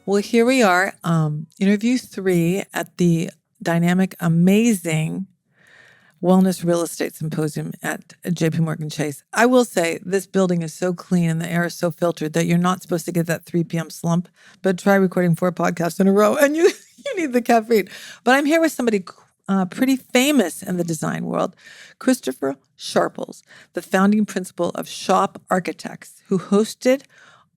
Well, here we are, interview 3 at the dynamic, amazing Wellness Real Estate Symposium at JP Morgan Chase. I will say this building is so clean and the air is so filtered that you're not supposed to get that 3 p.m. slump, but try recording 4 podcasts in a row and you need the caffeine. But I'm here with somebody pretty famous in the design world, Christopher Sharples, the founding principal of SHoP Architects, who hosted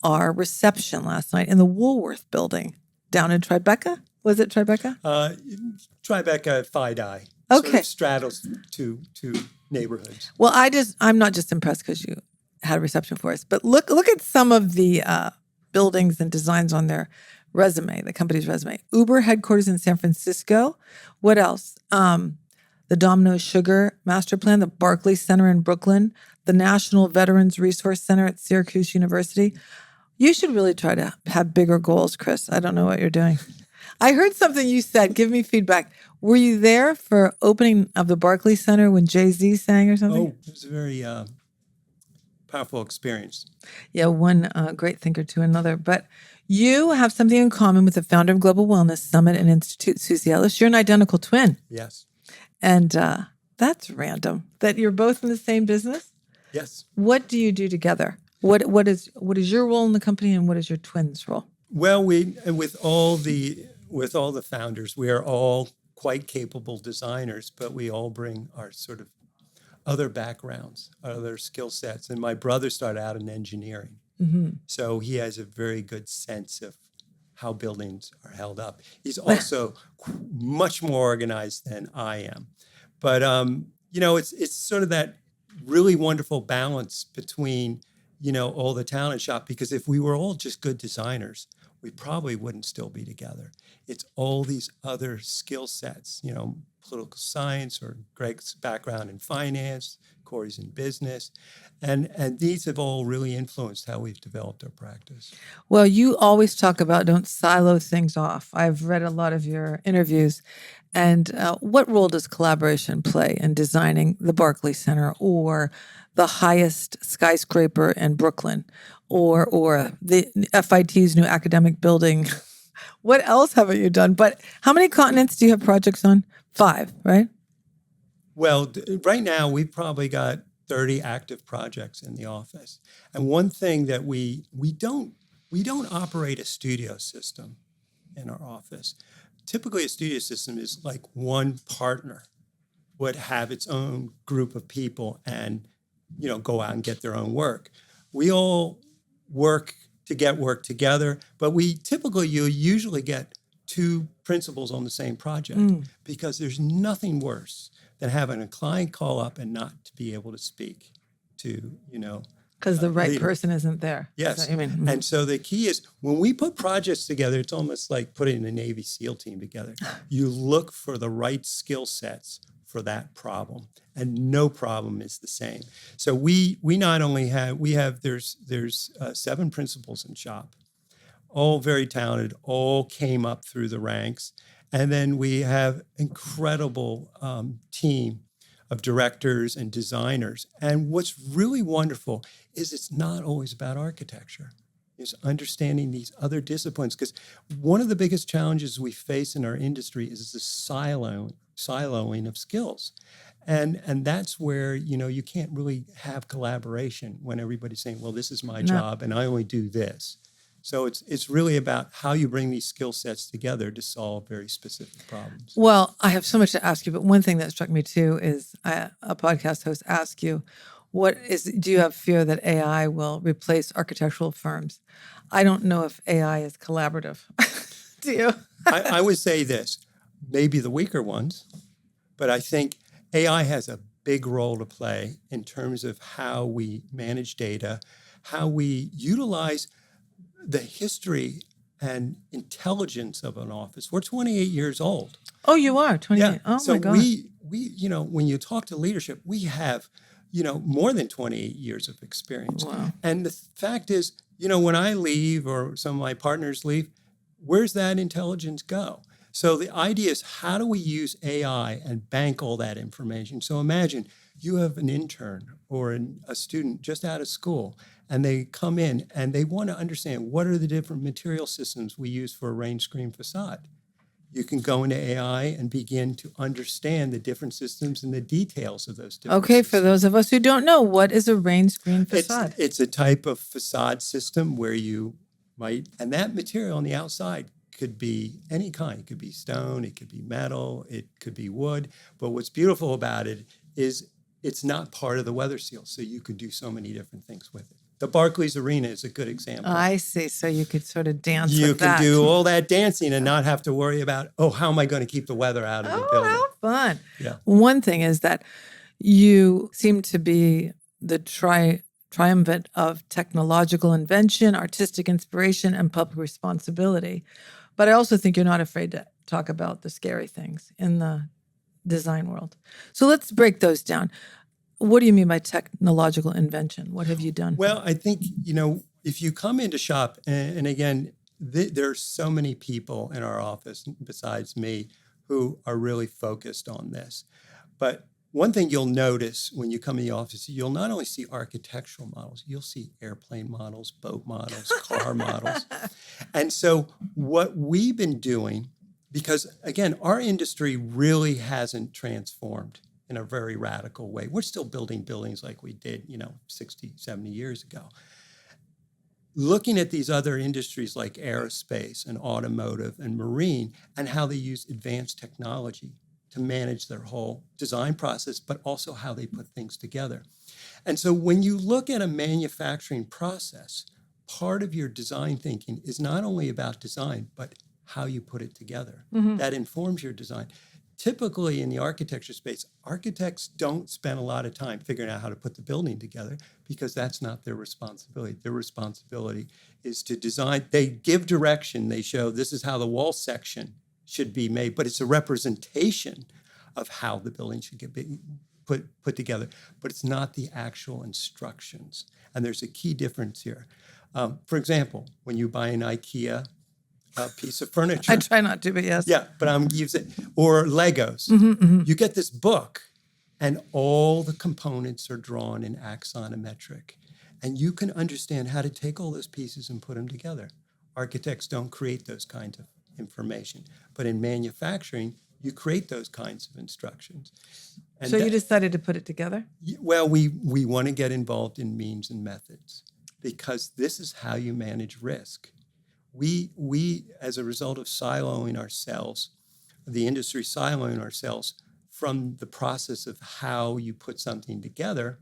our reception last night in the Woolworth building down in Tribeca. Was it Tribeca? Tribeca, Fidei. Okay. Sort of straddles two neighborhoods. Well, I'm not just impressed because you had a reception for us, but look at some of the buildings and designs on their resume, the company's resume. Uber headquarters in San Francisco. What else? The Domino's Sugar Master Plan, the Barclay Center in Brooklyn, the National Veterans Resource Center at Syracuse University. You should really try to have bigger goals, Chris. I don't know what you're doing. I heard something you said. Give me feedback. Were you there for opening of the Barclay Center when Jay-Z sang or something? Oh, it was a very powerful experience. Yeah, one great thinker to another. But you have something in common with the founder of Global Wellness Summit and Institute, Susie Ellis. You're an identical twin. Yes. And that's random that you're both in the same business. Yes. What do you do together? What is your role in the company and what is your twin's role? Well, with all the founders, we are all quite capable designers, but we all bring our sort of other backgrounds, other skill sets. And my brother started out in engineering. Mm-hmm. So he has a very good sense of how buildings are held up. He's also much more organized than I am. But, it's sort of that really wonderful balance between, all the talent shop, because if we were all just good designers, we probably wouldn't still be together. It's all these other skill sets, political science or Greg's background in finance, Corey's in business. And these have all really influenced how we've developed our practice. Well, you always talk about don't silo things off. I've read a lot of your interviews. And what role does collaboration play in designing the Barclay Center or the highest skyscraper in Brooklyn or the FIT's new academic building? What else haven't you done? But how many continents do you have projects on? 5, right? Well, right now we've probably got 30 active projects in the office. And one thing that we don't operate a studio system in our office. Typically a studio system is like one partner would have its own group of people and, go out and get their own work. We all work to get work together, but you usually get 2 principals on the same project because there's nothing worse than having a client call up and not to be able to speak to, because the right leader. Person isn't there. Yes. So, And so the key is when we put projects together, it's almost like putting a Navy SEAL team together. You look for the right skill sets for that problem, and no problem is the same. So we not only have there's 7 principals in SHoP, all very talented, all came up through the ranks. And then we have incredible team of directors and designers. And what's really wonderful is it's not always about architecture. It's understanding these other disciplines. Because one of the biggest challenges we face in our industry is the siloing of skills. And that's where, you can't really have collaboration when everybody's saying, well, this is my job and I only do this. So it's really about how you bring these skill sets together to solve very specific problems. Well, I have so much to ask you, but one thing that struck me too is a podcast host asked you, do you have fear that AI will replace architectural firms? I don't know if AI is collaborative. Do you? I would say this, maybe the weaker ones, but I think AI has a big role to play in terms of how we manage data, how we utilize the history and intelligence of an office. We're 28 years old. Oh, you are 28. Yeah. Oh, so my God. we, when you talk to leadership, we have, more than 28 years of experience. Wow. And the fact is, when I leave or some of my partners leave, where's that intelligence go? So the idea is how do we use AI and bank all that information? So imagine you have an intern or a student just out of school, and they come in and they want to understand what are the different material systems we use for a rain screen facade. You can go into AI and begin to understand the different systems and the details of those different Okay, systems. for those of us who don't know, what is a rain screen facade? It's a type of facade system where you might, and that material on the outside could be any kind. It could be stone, it could be metal, it could be wood. But what's beautiful about it is it's not part of the weather seal, so you could do so many different things with it. The Barclays Arena is a good example. I see. So you could sort of dance You with can that. do all that dancing and not have to worry about, oh, how am I going to keep the weather out of the Oh, building? how fun. Yeah. One thing is that you seem to be the triumvirate of technological invention, artistic inspiration, and public responsibility. But I also think you're not afraid to talk about the scary things in the design world. So let's break those down. What do you mean by technological invention? What have you done? Well, I think, if you come into SHoP, and again, there's so many people in our office besides me who are really focused on this. But one thing you'll notice when you come in the office, you'll not only see architectural models, you'll see airplane models, boat models, car models. And so what we've been doing, because again, our industry really hasn't transformed in a very radical way. We're still building buildings like we did, 60, 70 years ago. Looking at these other industries like aerospace and automotive and marine and how they use advanced technology to manage their whole design process, but also how they put things together. And so when you look at a manufacturing process, part of your design thinking is not only about design, but how you put it together. Mm-hmm. That informs your design. Typically in the architecture space, architects don't spend a lot of time figuring out how to put the building together because that's not their responsibility. Their responsibility is to design. They give direction. They show this is how the wall section should be made, but it's a representation of how the building should get put together. But it's not the actual instructions. And there's a key difference here. For example, when you buy an IKEA piece of furniture. I try not to, but yes. Yeah, but I'm using, or Legos. Mm-hmm, mm-hmm. You get this book and all the components are drawn in axonometric. And you can understand how to take all those pieces and put them together. Architects don't create those kinds of information. But in manufacturing, you create those kinds of instructions. And so you decided to put it together? Well, we want to get involved in means and methods because this is how you manage risk. We, as a result of siloing ourselves, the industry siloing ourselves from the process of how you put something together,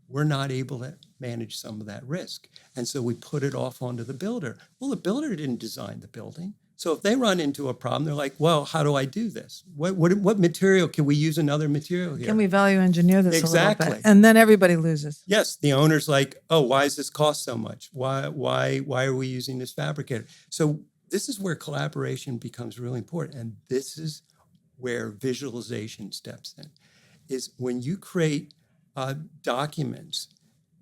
we're not able to manage some of that risk. And so we put it off onto the builder. Well, the builder didn't design the building. So if they run into a problem, they're like, well, how do I do this? What material? Can we use another material here? Can we value engineer this a little Exactly. bit? And then everybody loses. Yes, the owner's like, oh, why does this cost so much? Why are we using this fabricator? So this is where collaboration becomes really important. And this is where visualization steps in, is when you create documents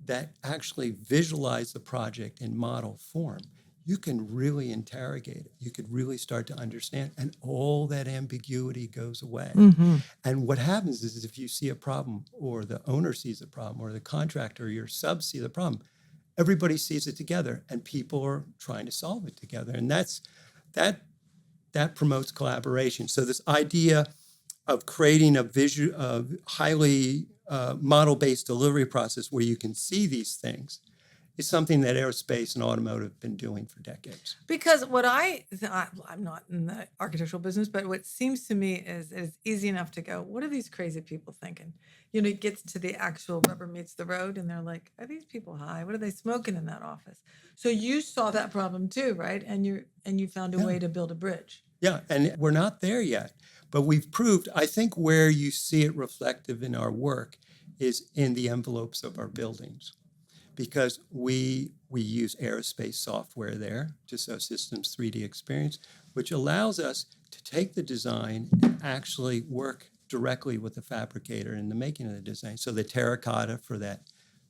that actually visualize the project in model form, you can really interrogate it. You could really start to understand, and all that ambiguity goes away. Mm-hmm. And what happens is if you see a problem, or the owner sees a problem, or the contractor or your sub see the problem, everybody sees it together, and people are trying to solve it together. And that promotes collaboration. So this idea of creating a highly model-based delivery process where you can see these things is something that aerospace and automotive have been doing for decades. Because what I'm not in the architectural business, but what seems to me is it's easy enough to go, what are these crazy people thinking? It gets to the actual rubber meets the road and they're like, are these people high? What are they smoking in that office? So you saw that problem too, right? And you found a way to build a bridge. Yeah, and we're not there yet, but we've proved, I think where you see it reflective in our work is in the envelopes of our buildings. Because we use aerospace software there, Dassault Systems 3D Experience, which allows us to take the design and actually work directly with the fabricator in the making of the design. So the terracotta for that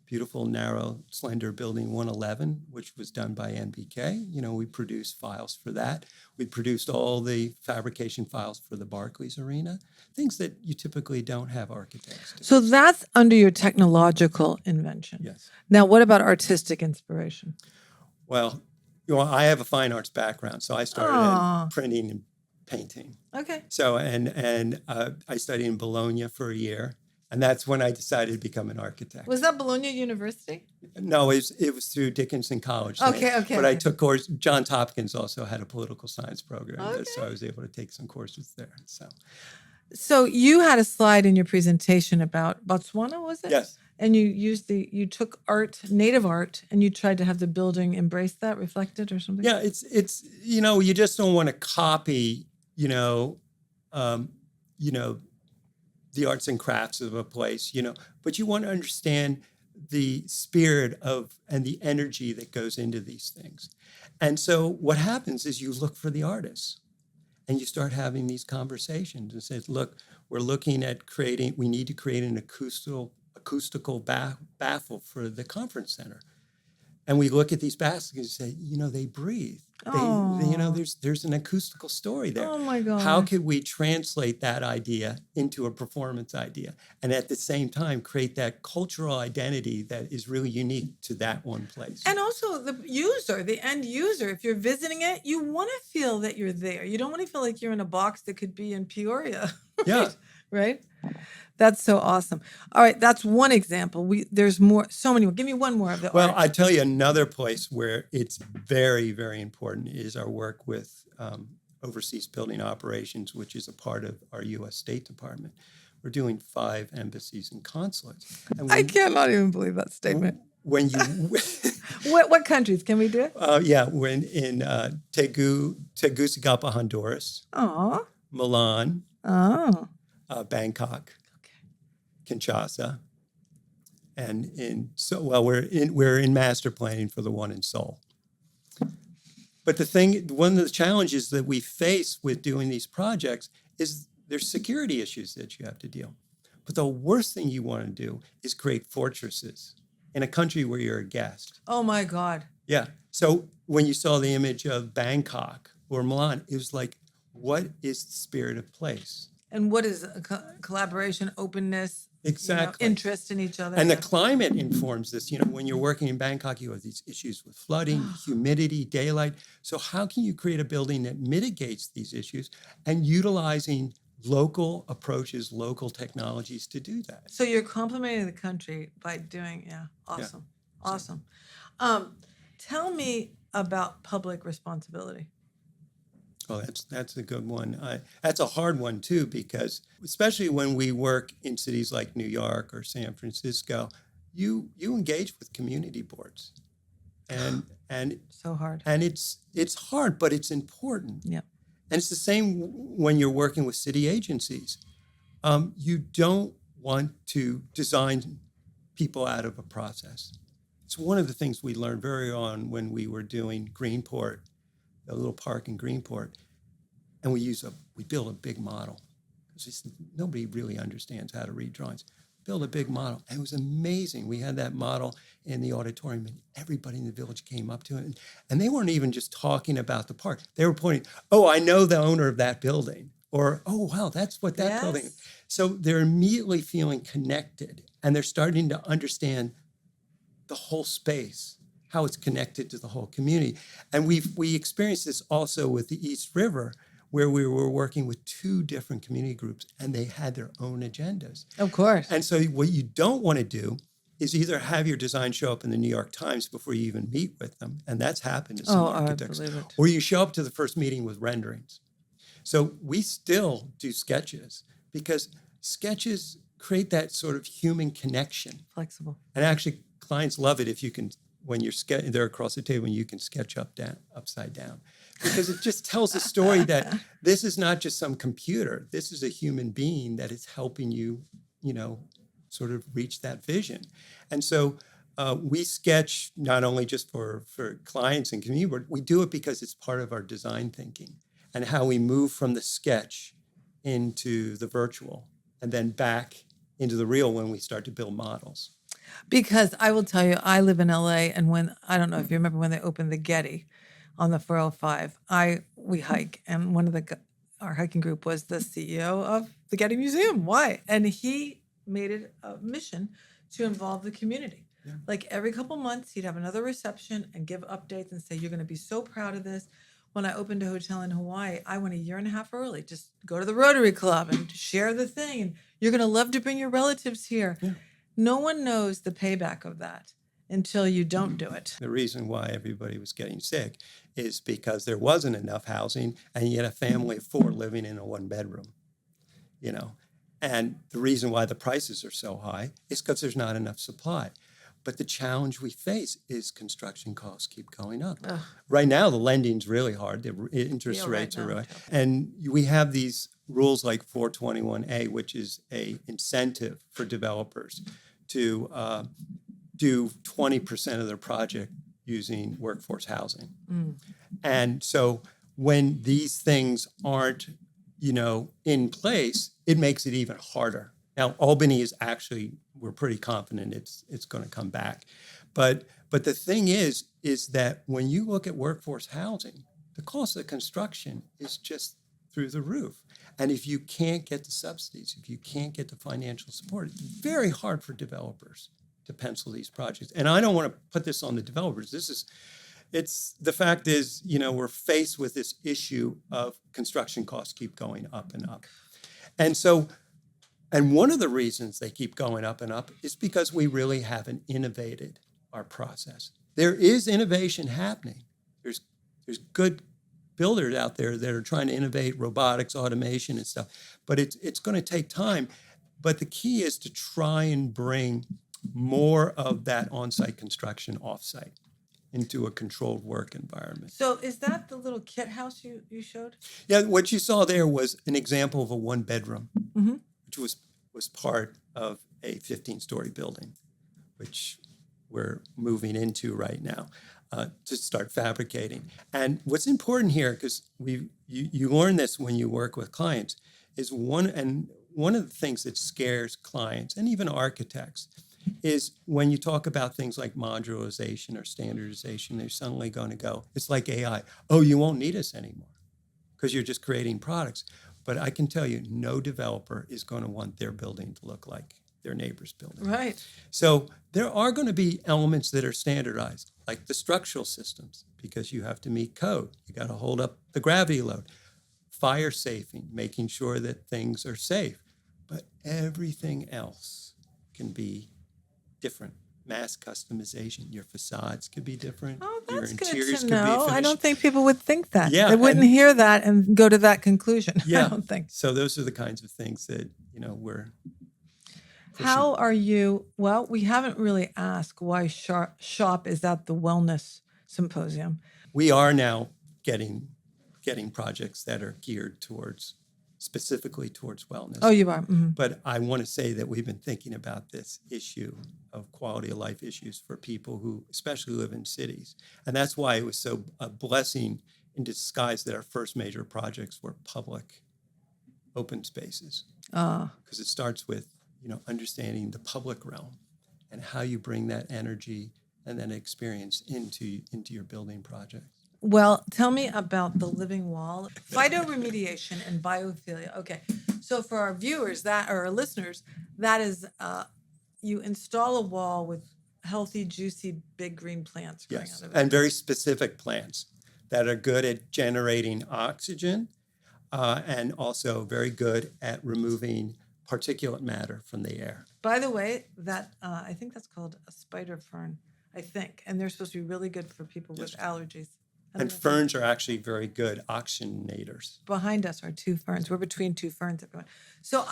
beautiful, narrow, slender building 111, which was done by NBK. We produced files for that. We produced all the fabrication files for the Barclays Arena, things that you typically don't have architects do. So that's under your technological invention. Yes. Now, what about artistic inspiration? Well, I have a fine arts background, so I started Aw. in printing and painting. Okay. So, and I studied in Bologna for a year, and that's when I decided to become an architect. Was that Bologna University? No, it was through Dickinson College. Okay. But I took course. Johns Hopkins also had a political science program, Okay. so I was able to take some courses there. So you had a slide in your presentation about Botswana, was it? Yes. And you took native art, and you tried to have the building embrace that, reflect it, or something. Yeah, it's you just don't want to copy the arts and crafts of a place, but you want to understand the spirit of and the energy that goes into these things. And so what happens is you look for the artists and you start having these conversations and say, look, we're looking at we need to create an acoustical baffle for the conference center. And we look at these baskets and say, they breathe. There's an acoustical story there. Oh my God. How could we translate that idea into a performance idea and at the same time create that cultural identity that is really unique to that one place? And also the end user, if you're visiting it, you want to feel that you're there. You don't want to feel like you're in a box that could be in Peoria. Right? Yeah. Right? That's so awesome. All right, that's one example. There's more, so many more. Give me one more of the Well, art. I tell you another place where it's very, very important is our work with overseas building operations, which is a part of our U.S. State Department. We're doing 5 embassies and consulates. And I cannot even believe that statement. When you What countries can we do it? we're in Tegucigalpa, Honduras, Oh, Milan, Bangkok, Kinshasa, and we're in master planning for the one in Seoul. But one of the challenges that we face with doing these projects is there's security issues that you have to deal. But the worst thing you want to do is create fortresses in a country where you're a guest. oh my God. Yeah. So when you saw the image of Bangkok or Milan, it was like, what is the spirit of place? And what is collaboration, openness, Exactly. interest in each other? And the climate informs this. When you're working in Bangkok, you have these issues with flooding, humidity, daylight. So how can you create a building that mitigates these issues and utilizing local approaches, local technologies to do that? So you're complimenting the country by doing, awesome. Yeah. Awesome. Tell me about public responsibility. Oh, that's a good one. That's a hard one too, because especially when we work in cities like New York or San Francisco, you engage with community boards, and So hard. and it's hard, but it's important. Yeah. And it's the same when you're working with city agencies. You don't want to design people out of a process. It's one of the things we learned very on when we were doing Greenport, a little park in Greenport, and we build a big model because nobody really understands how to read drawings. Build a big model, and it was amazing. We had that model in the auditorium, and everybody in the village came up to it, and they weren't even just talking about the park. They were pointing, "Oh, I know the owner of that building," or "Oh, wow, that's what that building is." So they're immediately feeling connected, and they're starting to understand the whole space, how it's connected to the whole community. And we experienced this also with the East River, where we were working with 2 different community groups, and they had their own agendas. Of course. And so what you don't want to do is either have your design show up in the New York Times before you even meet with them, and that's happened to some architects, I believe it. or you show up to the first meeting with renderings. So we still do sketches because sketches create that sort of human connection. Flexible. And actually, clients love it if you can, when you're they're across the table, and you can sketch upside down. Because it just tells a story that this is not just some computer. This is a human being that is helping you, sort of reach that vision. And so we sketch not only just for clients and community, but we do it because it's part of our design thinking and how we move from the sketch into the virtual and then back into the real when we start to build models. Because I will tell you, I live in LA, and I don't know if you remember when they opened the Getty on the 405, we hike, and our hiking group was the CEO of the Getty Museum. Why? And he made it a mission to involve the community. Yeah. Like every couple months, he'd have another reception and give updates and say, "You're going to be so proud of this." When I opened a hotel in Hawaii, I went a year and a half early. Just go to the Rotary Club and share the thing. And you're going to love to bring your relatives here. Yeah. No one knows the payback of that until you don't do it. The reason why everybody was getting sick is because there wasn't enough housing, and you had a family of 4 living in a 1-bedroom, And the reason why the prices are so high is because there's not enough supply. But the challenge we face is construction costs keep going up. Ugh. Right now, the lending's really hard. The interest rates are really, and we have these rules like 421A, which is a incentive for developers to do 20% of their project using workforce housing. And so when these things aren't, in place, it makes it even harder. Now, Albany is actually, we're pretty confident it's going to come back. But the thing is that when you look at workforce housing, the cost of construction is just through the roof. And if you can't get the subsidies, if you can't get the financial support, it's very hard for developers to pencil these projects. And I don't want to put this on the developers. The fact is, we're faced with this issue of construction costs keep going up and up. And one of the reasons they keep going up and up is because we really haven't innovated our process. There is innovation happening. There's good builders out there that are trying to innovate robotics, automation, and stuff. But it's going to take time. But the key is to try and bring more of that on-site construction off-site into a controlled work environment. So is that the little kit house you showed? Yeah, what you saw there was an example of a 1-bedroom, which was part of a 15-story building, which we're moving into right now to start fabricating. And what's important here, because you learn this when you work with clients, is one of the things that scares clients and even architects is when you talk about things like modularization or standardization, they're suddenly going to go, it's like AI. Oh, you won't need us anymore because you're just creating products. But I can tell you, no developer is going to want their building to look like their neighbor's building. Right. So there are going to be elements that are standardized, like the structural systems, because you have to meet code. You got to hold up the gravity load. Fire safing, making sure that things are safe. But everything else can be different. Mass customization. Your facades could be different. Oh, Your that's good interiors to could be know. finished. I don't think people would think that. Yeah, They wouldn't hear that and go to that conclusion. Yeah. I don't think. So those are the kinds of things that, we're pushing. How are you? Well, we haven't really asked why SHoP is at the Wellness Symposium. We are now getting projects that are geared specifically towards wellness. Oh, you are? Mm-hmm. But I want to say that we've been thinking about this issue of quality of life issues for people who especially live in cities. And that's why it was so a blessing in disguise that our first major projects were public open spaces. Because it starts with, understanding the public realm and how you bring that energy and that experience into your building project. Well, tell me about the living wall, phytoremediation and biophilia. Okay, so for our viewers or our listeners, that is you install a wall with healthy, juicy, big green plants growing out of it. And very specific plants that are good at generating oxygen and also very good at removing particulate matter from the air. By the way, that I think that's called a spider fern, I think, and they're supposed to be really good for people with allergies. And ferns are actually very good oxygenators. Behind us are 2 ferns. We're between 2 ferns, everyone. So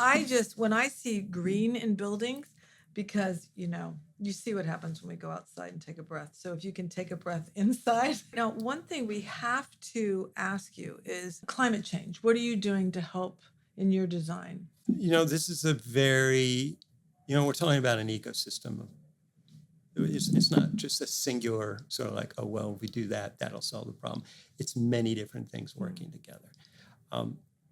when I see green in buildings, because, you see what happens when we go outside and take a breath. So if you can take a breath inside. Now, one thing we have to ask you is climate change. What are you doing to help in your design? This is a very, we're talking about an ecosystem. It's not just a singular sort of like, oh, well, if we do that, that'll solve the problem. It's many different things working together.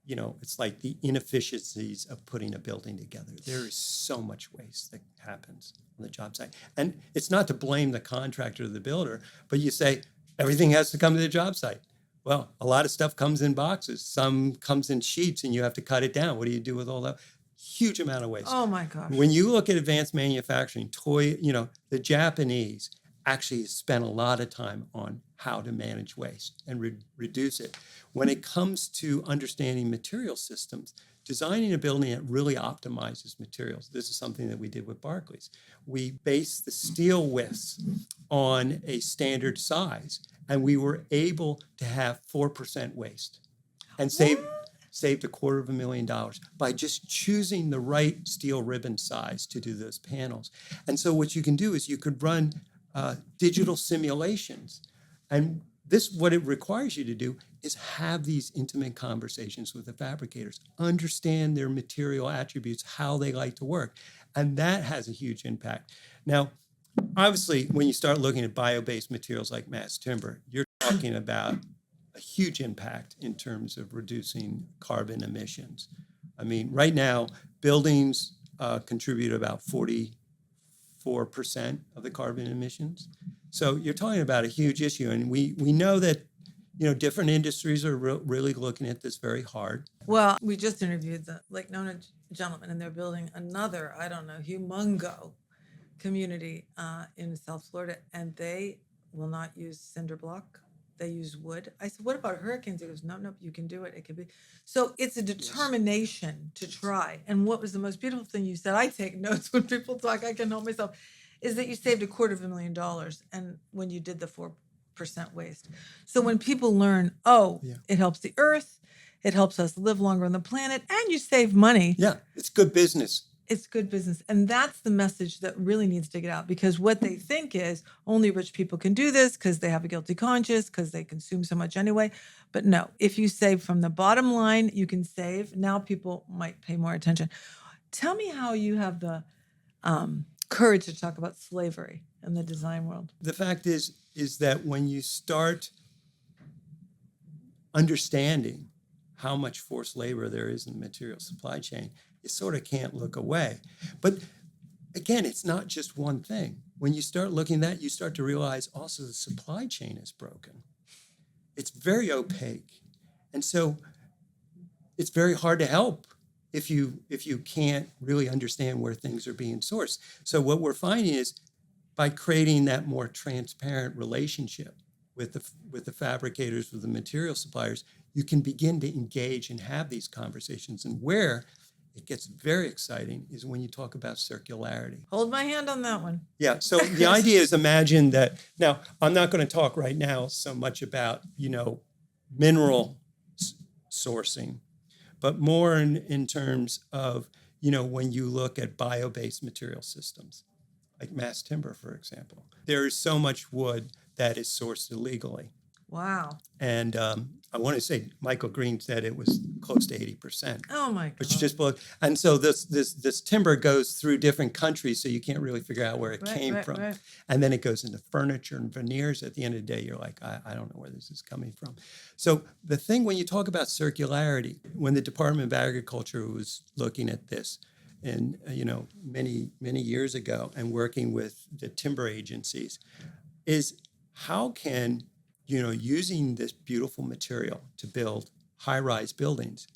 it's like the inefficiencies of putting a building together. There is so much waste that happens on the job site. And it's not to blame the contractor or the builder, but you say everything has to come to the job site. Well, a lot of stuff comes in boxes. Some comes in sheets and you have to cut it down. What do you do with all that? Huge amount of waste. Oh my gosh. When you look at advanced manufacturing, the Japanese actually spent a lot of time on how to manage waste and reduce it. When it comes to understanding material systems, designing a building that really optimizes materials. This is something that we did with Barclays. We based the steel widths on a standard size, and we were able to have 4% waste and saved $250,000 by just choosing the right steel ribbon size to do those panels. And so what you can do is you could run digital simulations. And what it requires you to do is have these intimate conversations with the fabricators, understand their material attributes, how they like to work. And that has a huge impact. Now, obviously, when you start looking at bio-based materials like mass timber, you're talking about a huge impact in terms of reducing carbon emissions. I mean, right now, buildings contribute about 44% of the carbon emissions. So you're talking about a huge issue. And we know that, different industries are really looking at this very hard. Well, we just interviewed the Lake Nona gentleman, and they're building another, humongo community in South Florida, and they will not use cinder block. They use wood. I said, what about hurricanes? He goes, no, you can do it. It could be. So it's a determination to try. And what was the most beautiful thing you said, I take notes when people talk, I can help myself, is that you saved $250,000 and when you did the 4% waste. So when people learn, it helps the earth, it helps us live longer on the planet, and you save money. Yeah, it's good business. It's good business. And that's the message that really needs to get out, because what they think is only rich people can do this because they have a guilty conscience, because they consume so much anyway. But no, if you save from the bottom line, you can save. Now people might pay more attention. Tell me how you have the courage to talk about slavery in the design world. The fact is that when you start understanding how much forced labor there is in the material supply chain, you sort of can't look away. But again, it's not just one thing. When you start looking at that, you start to realize also the supply chain is broken. It's very opaque. And so it's very hard to help if you can't really understand where things are being sourced. So what we're finding is by creating that more transparent relationship with the fabricators, with the material suppliers, you can begin to engage and have these conversations. And where it gets very exciting is when you talk about circularity. Hold my hand on that one. Yeah. So the idea is, imagine that. Now, I'm not going to talk right now so much about, mineral sourcing, but more in terms of, when you look at bio-based material systems, like mass timber, for example. There is so much wood that is sourced illegally. Wow. And I want to say Michael Green said it was close to 80%. Oh my God. Which just blows. And so this timber goes through different countries, so you can't really figure out where it came from. Right. And then it goes into furniture and veneers. At the end of the day, you're like, I don't know where this is coming from. So the thing, when you talk about circularity, when the Department of Agriculture was looking at this, and many years ago, and working with the timber agencies, is how can using this beautiful material to build high-rise buildings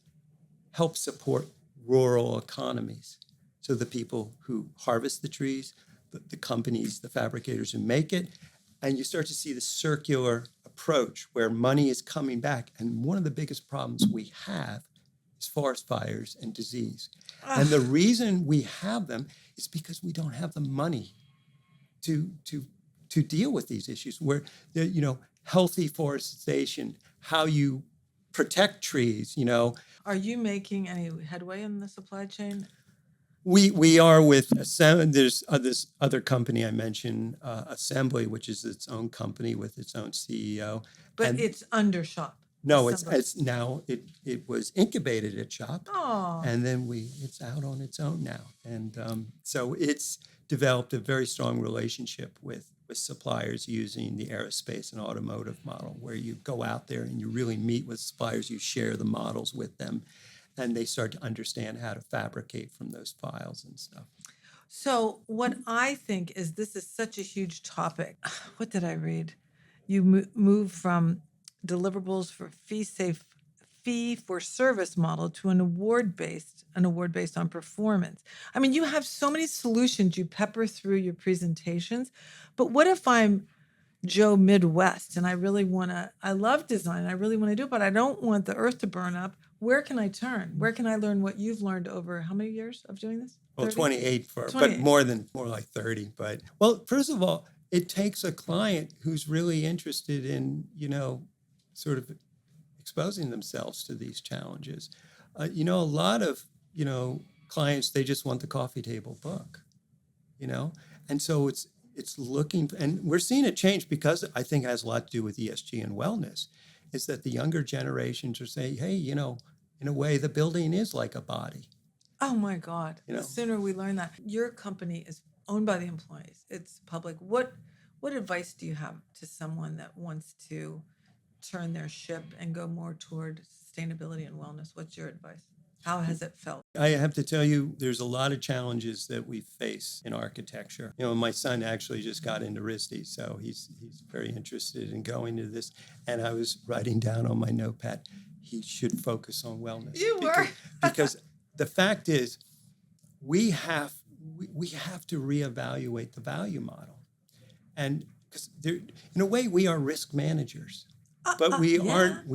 help support rural economies. So the people who harvest the trees, the companies, the fabricators who make it, and you start to see the circular approach where money is coming back. And one of the biggest problems we have is forest fires and disease. And the reason we have them is because we don't have the money to deal with these issues, where healthy forestation, how you protect trees, Are you making any headway in the supply chain? We are with there's this other company I mentioned, Assembly, which is its own company with its own CEO. But it's under SHoP. No, it's now it was incubated at SHoP. Oh. And then it's out on its own now. And so it's developed a very strong relationship with with suppliers using the aerospace and automotive model, where you go out there and you really meet with suppliers, you share the models with them, and they start to understand how to fabricate from those files and stuff. So, what I think is this is such a huge topic. What did I read? You move from deliverables for fee for service model to an award based on performance. I mean, you have so many solutions you pepper through your presentations, but what if I'm Joe Midwest and I love design, I really want to do it, but I don't want the earth to burn up. Where can I turn? Where can I learn what you've learned over how many years of doing this? Well, 30? 28 but 28. more like 30. But well, first of all, it takes a client who's really interested in, sort of exposing themselves to these challenges. A lot of, clients, they just want the coffee table book, and so it's looking, and we're seeing a change because I think it has a lot to do with ESG and wellness, is that the younger generations are saying, hey, in a way, the building is like a body. Oh my God. The sooner we learn that. Your company is owned by the employees. It's public. What advice do you have to someone that wants to turn their ship and go more toward sustainability and wellness? What's your advice? How has it felt? I have to tell you, there's a lot of challenges that we face in architecture. My son actually just got into RISD, so he's very interested in going to this. And I was writing down on my notepad, he should focus on wellness. You were. Because the fact is, we have to reevaluate the value model. And because in a way, we are risk managers. But we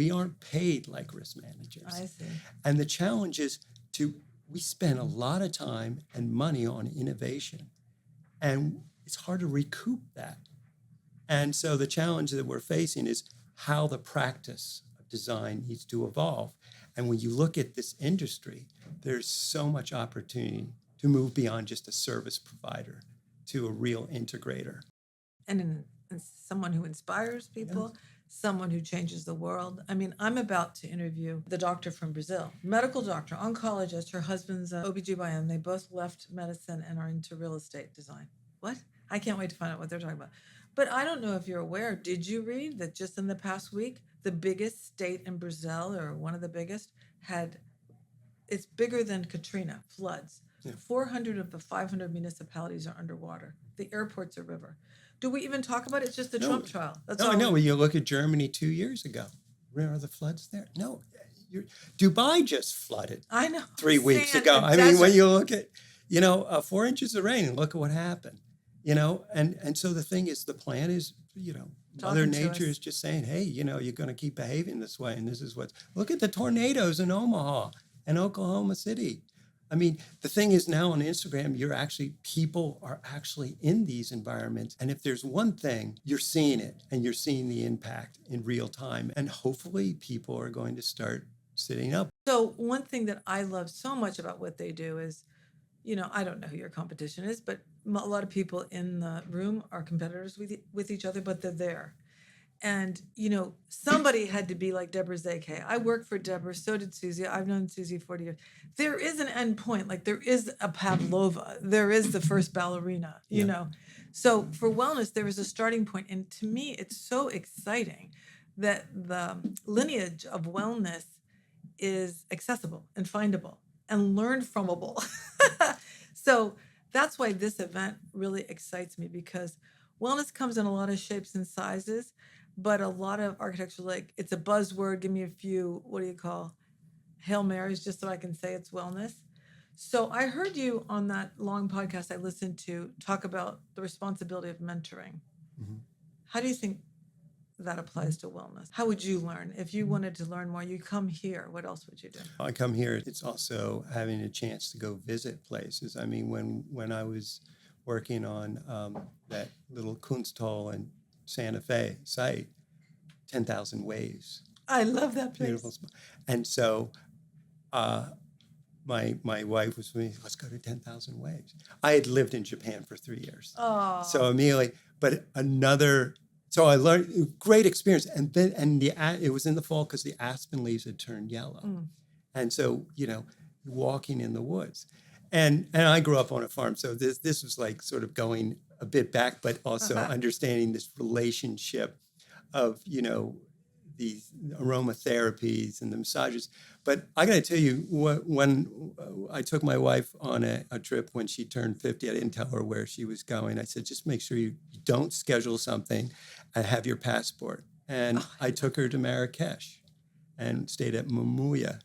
aren't paid like risk managers. I see. And the challenge is we spend a lot of time and money on innovation, and it's hard to recoup that. And so the challenge that we're facing is how the practice of design needs to evolve. And when you look at this industry, there's so much opportunity to move beyond just a service provider to a real integrator. And someone who inspires people. Yes. Someone who changes the world. I mean, I'm about to interview the doctor from Brazil, medical doctor, oncologist, her husband's OBGYN. They both left medicine and are into real estate design. What? I can't wait to find out what they're talking about. But I don't know if you're aware, did you read that just in the past week, the biggest state in Brazil, or one of the biggest, it's bigger than Katrina, floods. Yeah. 400 of the 500 municipalities are underwater. The airport's a river. Do we even talk about it? It's just the Trump trial. That's all. I know. When you look at Germany 2 years ago, where are the floods there? No, Dubai just flooded. I know. 3 weeks ago. I mean, when you look at, 4 inches of rain, and look at what happened. And so the thing is, the plan is, Mother Nature is just saying, hey, you're going to keep behaving this way, and this is look at the tornadoes in Omaha and Oklahoma City. I mean, the thing is, now on Instagram, people are actually in these environments. And if there's one thing, you're seeing it, and you're seeing the impact in real time. And hopefully people are going to start sitting up. So one thing that I love so much about what they do is, I don't know who your competition is, but a lot of people in the room are competitors with each other, but they're there. And, somebody had to be like Deborah Zakay. I worked for Deborah, so did Susie. I've known Susie 40 years. There is an end point. Like, there is a Pavlova. There is the first ballerina, you know. So for wellness, there is a starting point. And to me, it's so exciting that the lineage of wellness is accessible and findable and learn fromable. So that's why this event really excites me, because wellness comes in a lot of shapes and sizes. But a lot of architecture, like, it's a buzzword. Give me a few, Hail Marys, just so I can say it's wellness. So I heard you on that long podcast I listened to talk about the responsibility of mentoring. Mm-hmm. How do you think that applies to wellness? How would you learn? If you wanted to learn more, you come here. What else would you do? I come here. It's also having a chance to go visit places. I mean, when I was working on that little Kunsthal and Santa Fe site, 10,000 waves. I love that place. Beautiful spot. And so my wife was with me, let's go to 10,000 waves. I had lived in Japan for 3 years. Oh. So immediately, so I learned, great experience. And then, it was in the fall because the aspen leaves had turned yellow. Mm. And so, walking in the woods. And I grew up on a farm, so this was like sort of going a bit back, but also understanding this relationship of, these aromatherapies and the massages. But I got to tell you, when I took my wife on a trip when she turned 50, I didn't tell her where she was going. I said, just make sure you don't schedule something and have your passport. And I took her to Marrakesh and stayed at Mamouya.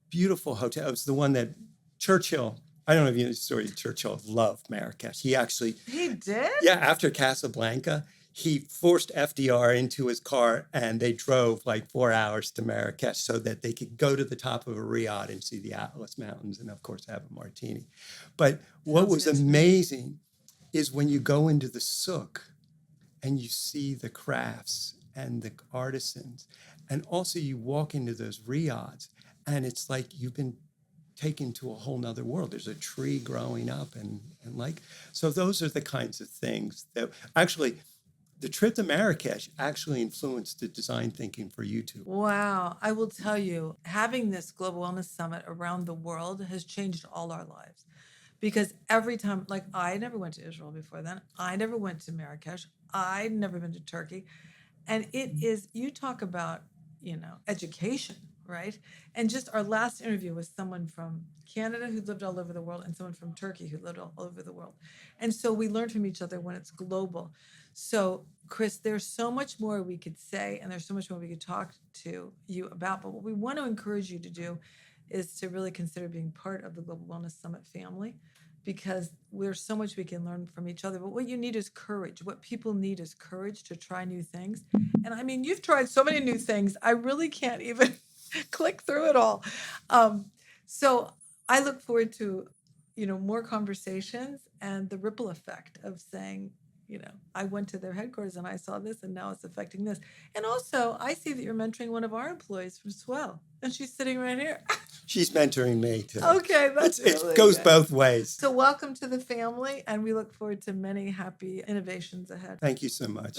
Beautiful hotel. It was the one that Churchill, I don't know if you know the story, Churchill loved Marrakesh. He did? Yeah, after Casablanca, he forced FDR into his car and they drove like 4 hours to Marrakesh so that they could go to the top of a riad and see the Atlas Mountains and, of course, have a martini. But what was amazing is when you go into the souk and you see the crafts and the artisans, and also you walk into those riads and it's like you've been taken to a whole nother world. There's a tree growing up and so those are the kinds of things that actually the trip to Marrakesh actually influenced the design thinking for YouTube. Wow. I will tell you, having this Global Wellness Summit around the world has changed all our lives. Because every time, like I never went to Israel before then. I never went to Marrakesh. I'd never been to Turkey. And it is, you talk about, education, right? And just our last interview was someone from Canada who lived all over the world and someone from Turkey who lived all over the world. And so we learn from each other when it's global. So, Chris, there's so much more we could say and there's so much more we could talk to you about. But what we want to encourage you to do is to really consider being part of the Global Wellness Summit family, because there's so much we can learn from each other. But what you need is courage. What people need is courage to try new things. And I mean, you've tried so many new things. I really can't even click through it all. So I look forward to, more conversations and the ripple effect of saying, I went to their headquarters and I saw this and now it's affecting this. And also, I see that you're mentoring one of our employees from Swell, and she's sitting right here. She's mentoring me too. Okay, it goes both ways. So welcome to the family, and we look forward to many happy innovations ahead. Thank you so much.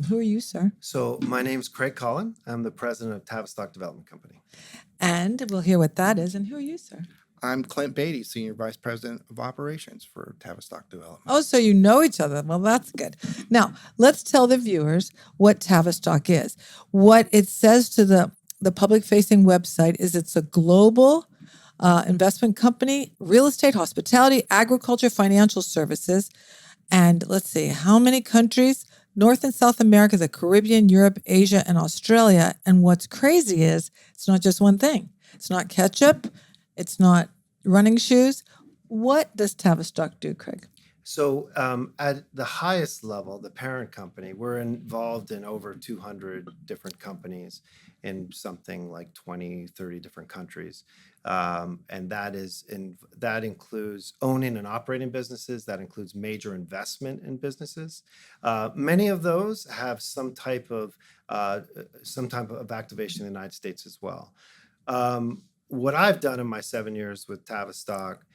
Who are you, sir? So my name's Craig Collin. I'm the president of Tavistock Development Company. And we'll hear what that is. And who are you, sir? I'm Clint Beaty, Senior Vice President of Operations for Tavistock Development. Oh, so you know each other. Well, that's good. Now, let's tell the viewers what Tavistock is. What it says to the public-facing website is it's a global investment company, real estate, hospitality, agriculture, financial services. And let's see, how many countries? North and South America, the Caribbean, Europe, Asia, and Australia. And what's crazy is it's not just one thing. It's not ketchup. It's not running shoes. What does Tavistock do, Craig? So at the highest level, the parent company, we're involved in over 200 different companies in something like 20, 30 different countries. And that includes owning and operating businesses. That includes major investment in businesses. Many of those have some type of activation in the United States as well. What I've done in my 7 years with Tavistock,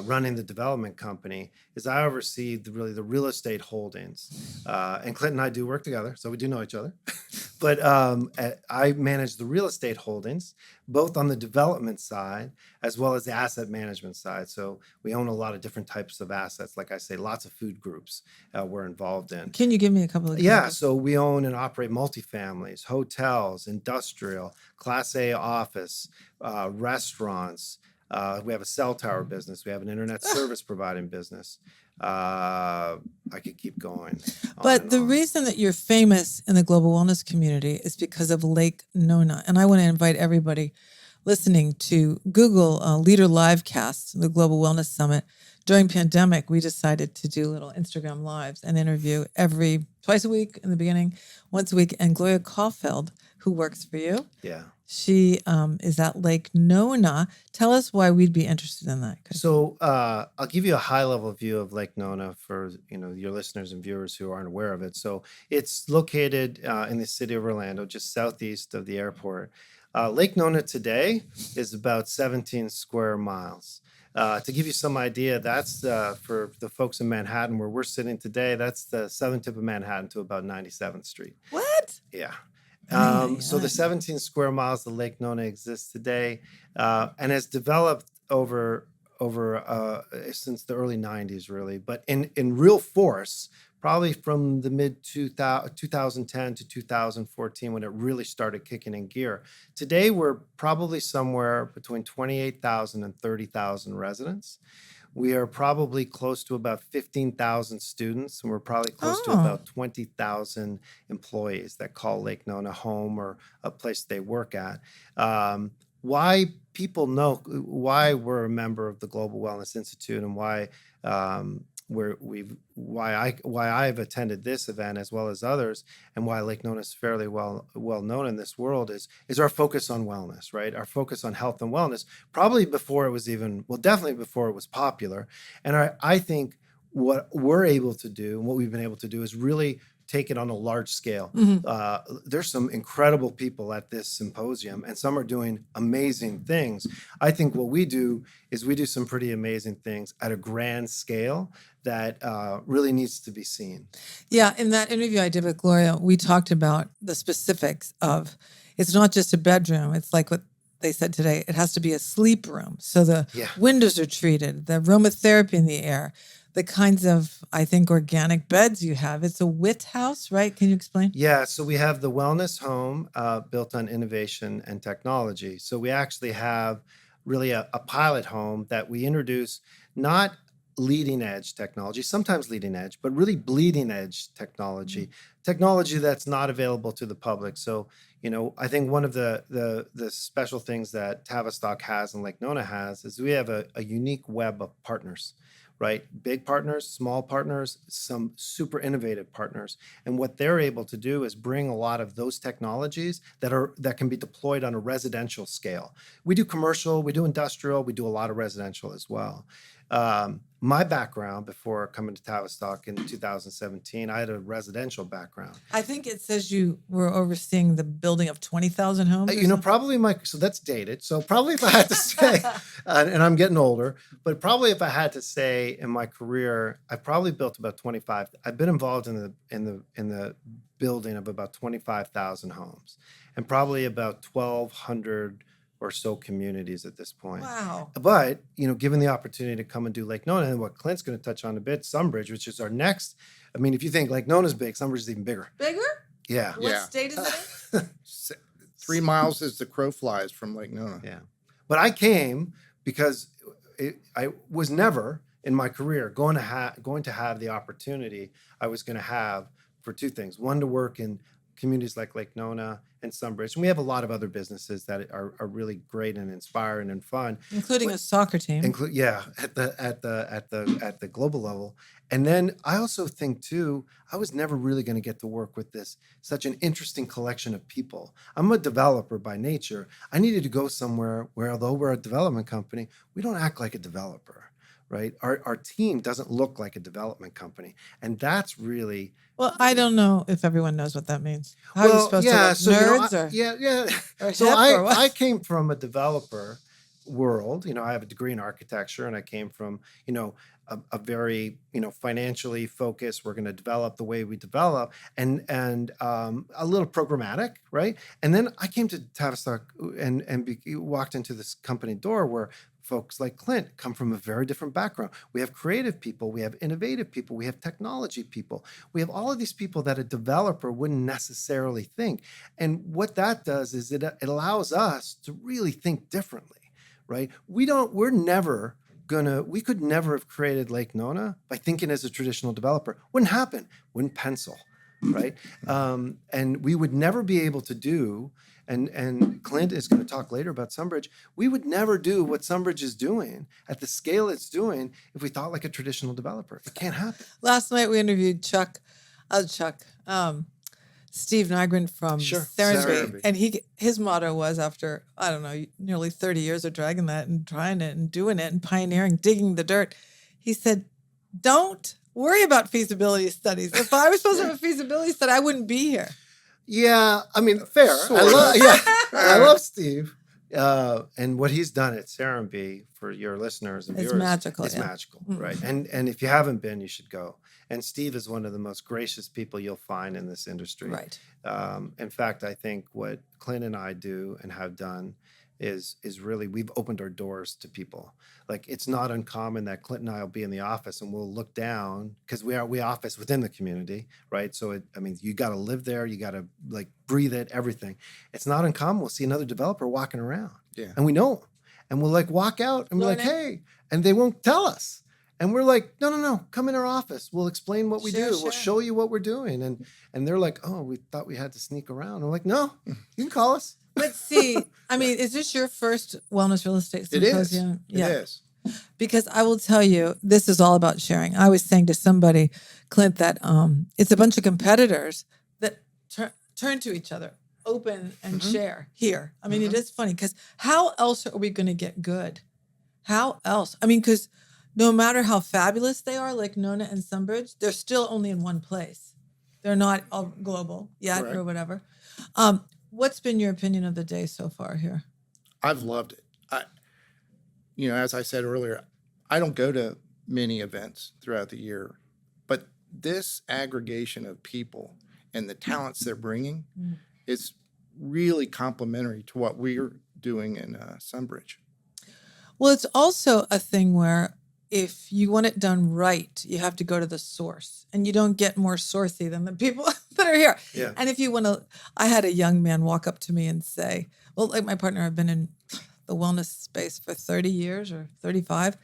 running the development company, is I oversee the real estate holdings. And Clint and I do work together, so we do know each other. But I manage the real estate holdings, both on the development side as well as the asset management side. So we own a lot of different types of assets. Like I say, lots of food groups we're involved in. Can you give me a couple of examples? Yeah, so we own and operate multifamilies, hotels, industrial, Class A office, restaurants. We have a cell tower business. We have an internet service providing business. I could keep going. But the reason that you're famous in the global wellness community is because of Lake Nona. And I want to invite everybody listening to Google Leader Livecast, the Global Wellness Summit. During pandemic, we decided to do little Instagram lives and interview twice a week in the beginning, once a week. And Gloria Caulfield, who works for you. Yeah. She is at Lake Nona. Tell us why we'd be interested in that. So I'll give you a high-level view of Lake Nona for your listeners and viewers who aren't aware of it. So it's located in the city of Orlando, just southeast of the airport. Lake Nona today is about 17 square miles. To give you some idea, that's for the folks in Manhattan where we're sitting today, that's the southern tip of Manhattan to about 97th Street. What? Yeah. So the 17 square miles of Lake Nona exists today and has developed over since the early 90s, really. But in real force, probably from the mid 2010 to 2014, when it really started kicking in gear. Today, we're probably somewhere between 28,000 and 30,000 residents. We are probably close to about 15,000 students, and we're probably close to about 20,000 employees that call Lake Nona home or a place they work at. Why people know why we're a member of the Global Wellness Institute and why why I've attended this event as well as others, and why Lake Nona is fairly well known in this world is our focus on wellness, right? Our focus on health and wellness, probably before it was definitely before it was popular. And I think what we're able to do and what we've been able to do is really take it on a large scale. There's some incredible people at this symposium, and some are doing amazing things. I think what we do is we do some pretty amazing things at a grand scale that really needs to be seen. Yeah, in that interview I did with Gloria, we talked about the specifics of it's not just a bedroom. It's like what they said today. It has to be a sleep room. So the windows are treated, the aromatherapy in the air, the kinds of, I think, organic beds you have. It's a WIT house, right? Can you explain? Yeah, so we have the wellness home built on innovation and technology. So we actually have really a pilot home that we introduce, not leading edge technology, sometimes leading edge, but really bleeding edge technology, technology that's not available to the public. So, I think one of the special things that Tavistock has and Lake Nona has is we have a unique web of partners, right? Big partners, small partners, some super innovative partners. And what they're able to do is bring a lot of those technologies that can be deployed on a residential scale. We do commercial, we do industrial, we do a lot of residential as well. My background before coming to Tavistock in 2017, I had a residential background. I think it says you were overseeing the building of 20,000 homes. Probably so that's dated. So probably if I had to say, and I'm getting older, but probably if I had to say in my career, I probably built about 25. I've been involved in the building of about 25,000 homes, and probably about 1,200 or so communities at this point. Wow. But, given the opportunity to come and do Lake Nona, and what Clint's going to touch on a bit, Sunbridge, which is our next, if you think Lake Nona's big, Sunbridge is even bigger. Bigger? Yeah. What state is it in? 3 miles as the crow flies from Lake Nona. Yeah. But I came because I was never in my career going to have the opportunity I was going to have for two things. One, to work in communities like Lake Nona and Sunbridge. And we have a lot of other businesses that are really great and inspiring and fun, including a at the global level. And then I also think too, I was never really going to get to work with such an interesting collection of people. I'm a developer by nature. I needed to go somewhere where, although we're a development company, we don't act like a developer. Right? Our team doesn't look like a development company. And that's really... Well, I don't know if everyone knows what that means. How are you supposed to look? Nerds? So I came from a developer world. I have a degree in architecture, and I came from, a very, financially focused, we're going to develop the way we develop, and a little programmatic, right? And then I came to Tavistock and walked into this company door where folks like Clint come from a very different background. We have creative people, we have innovative people, we have technology people. We have all of these people that a developer wouldn't necessarily think. And what that does is it allows us to really think differently, right? We could never have created Lake Nona by thinking as a traditional developer. Wouldn't happen, wouldn't pencil, right? And we would never be able to do, and Clint is going to talk later about Sunbridge, we would never do what Sunbridge is doing at the scale it's doing if we thought like a traditional developer. It can't happen. Last night we interviewed Steve Nygren from Serenbe. And his motto was, after, I don't know, nearly 30 years of dragging that and trying it and doing it and pioneering, digging the dirt, he said, don't worry about feasibility studies. If I was supposed to have a feasibility study, I wouldn't be here. Yeah, fair. I love Steve. And what he's done at Serenbe, for your listeners and viewers, magical. It's magical, right? And if you haven't been, you should go. And Steve is one of the most gracious people you'll find in this industry. Right. In fact, I think what Clint and I do and have done is really we've opened our doors to people. Like it's not uncommon that Clint and I will be in the office and we'll look down because we office within the community, right? So you got to live there, you got to like breathe it, everything. It's not uncommon. We'll see another developer walking around, and we know 'em. And we'll like walk out and we're like, hey, and they won't tell us. And we're like, no, come in our office. We'll explain what we do. We'll show you what we're doing. And they're like, oh, we thought we had to sneak around. I'm like, no, you can call us. But see, is this your first wellness real estate symposium? It is. Because I will tell you, this is all about sharing. I was saying to somebody, Clint, that it's a bunch of competitors that turn to each other, open and share here. It is funny because how else are we going to get good? How else? Because no matter how fabulous they are, like Nona and Sunbridge, they're still only in one place. They're not all global yet or whatever. What's been your opinion of the day so far here? I've loved it. As I said earlier, I don't go to many events throughout the year, but this aggregation of people and the talents they're bringing is really complementary to what we're doing in Sunbridge. Well, it's also a thing where if you want it done right, you have to go to the source, and you don't get more sourcey than the people that are here. Yeah. And if you want to, I had a young man walk up to me and say, well, like my partner, I've been in the wellness space for 30 years or 35.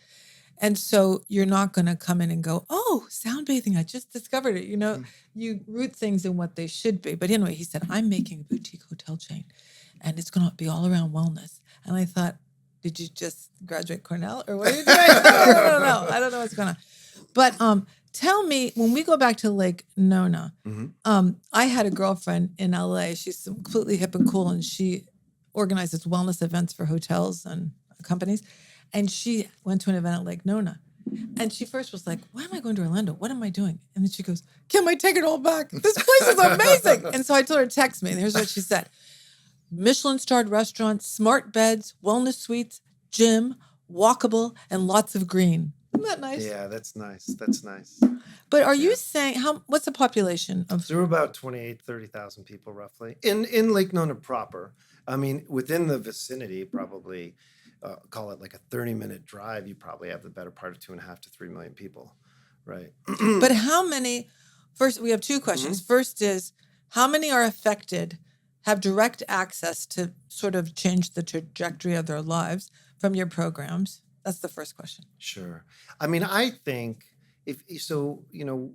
And so you're not going to come in and go, oh, sound bathing, I just discovered it. You root things in what they should be. But anyway, he said, I'm making a boutique hotel chain and it's going to be all around wellness. And I thought, did you just graduate Cornell or what are you doing? I don't know what's going on. But tell me, when we go back to Lake Nona, I had a girlfriend in LA. She's completely hip and cool, and she organizes wellness events for hotels and companies. And she went to an event at Lake Nona. And she first was like, why am I going to Orlando? What am I doing? And then she goes, Kim, I take it all back. This place is amazing. And so I told her, text me. And here's what she said. Michelin-starred restaurant, smart beds, wellness suites, gym, walkable, and lots of green. Isn't that nice? Yeah, that's nice. That's nice. But are you saying, what's the population of? So we're about 30,000 people roughly in Lake Nona proper. Within the vicinity, probably call it like a 30-minute drive, you probably have the better part of 2.5 to 3 million people, right? But how many, first, we have two questions. First is, how many are affected, have direct access to sort of change the trajectory of their lives from your programs? That's the first question. Sure. I think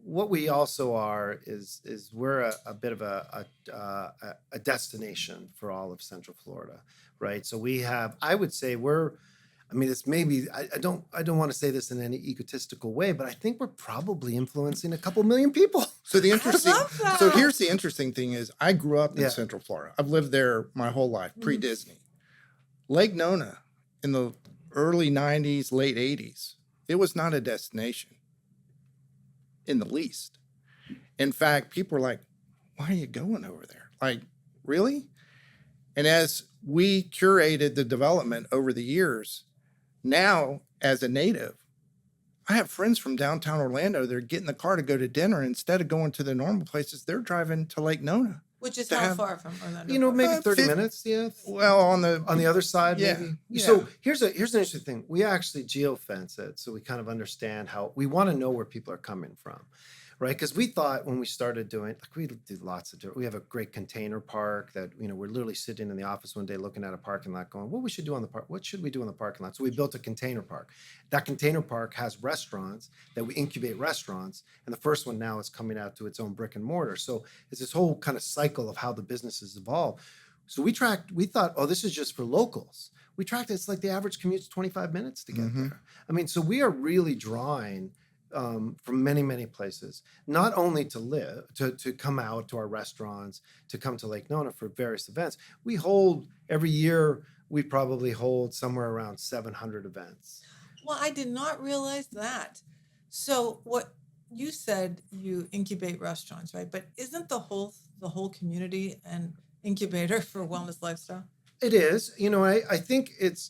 what we also are is we're a bit of a destination for all of Central Florida, right? So we have, I would say it's maybe, I don't want to say this in any egotistical way, but I think we're probably influencing a couple million people. So here's the interesting thing is I grew up in Central Florida. I've lived there my whole life, pre-Disney. Lake Nona in the early 90s, late 80s, it was not a destination in the least. In fact, people were like, why are you going over there? Like, really? And as we curated the development over the years, now as a native, I have friends from downtown Orlando that are getting the car to go to dinner. Instead of going to the normal places, they're driving to Lake Nona. Which is how far from Orlando? Maybe 30 minutes. Yeah. Well, on the other side, maybe. Yeah. So here's an interesting thing. We actually geofence it, so we kind of understand how we want to know where people are coming from, right? Because we thought when we started doing, we did lots of different. We have a great container park that we're literally sitting in the office one day looking at a parking lot, going, "What should we do on the park? What should we do on the parking lot?" So we built a container park. That container park has restaurants that we incubate restaurants, and the first one now is coming out to its own brick and mortar. So it's this whole kind of cycle of how the businesses evolve. So we thought, oh, this is just for locals. We tracked it. It's like the average commute's 25 minutes to get there. So we are really drawing from many, many places, not only to live, to come out to our restaurants, to come to Lake Nona for various events. We hold, every year, we probably hold somewhere around 700 events. Well, I did not realize that. So what you said, you incubate restaurants, right? But isn't the whole community an incubator for wellness lifestyle? It is. I think it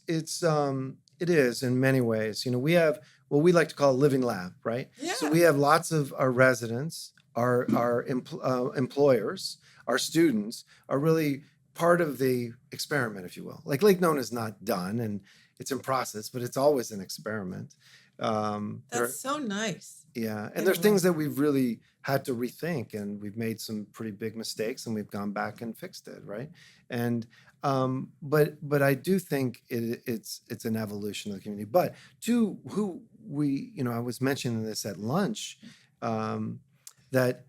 is in many ways. We have what we like to call a living lab, right? Yeah. So we have lots of our residents, our employers, our students are really part of the experiment, if you will. Like Lake Nona is not done and it's in process, but it's always an experiment. That's so nice. Yeah, and there's things that we've really had to rethink, and we've made some pretty big mistakes, and we've gone back and fixed it, right? And but I do think it's an evolution of the community. But to who we, I was mentioning this at lunch, that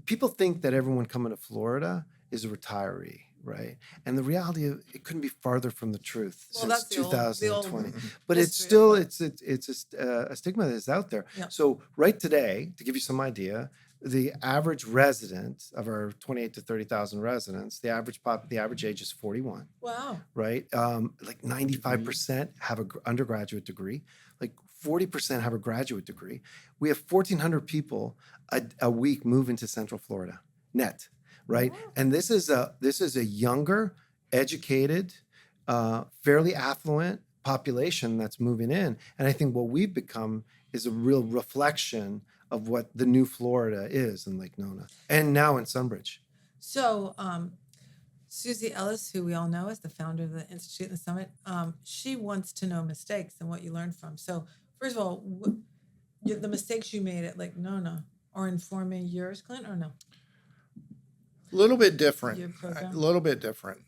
people think that everyone coming to Florida is a retiree, right? And the reality of it couldn't be farther from the truth since that's the old 2020. But it's history still of it's a stigma that is out there. Yeah. So right today, to give you some idea, the average resident of our 28 to 30,000 residents, the average age is 41. Wow. Right? Like 95% have an undergraduate degree. Like 40% have a graduate degree. We have 1,400 people a week move into Central Florida, net, right? Wow. And this is a younger, educated, fairly affluent population that's moving in. And I think what we've become is a real reflection of what the new Florida is in Lake Nona and now in Sunbridge. So, Susie Ellis, who we all know as the founder of the Institute and the Summit, she wants to know mistakes and what you learned from. So, first of all, the mistakes you made at Lake Nona are informing yours, Clint, or no? A little bit different. Your program? A little bit different.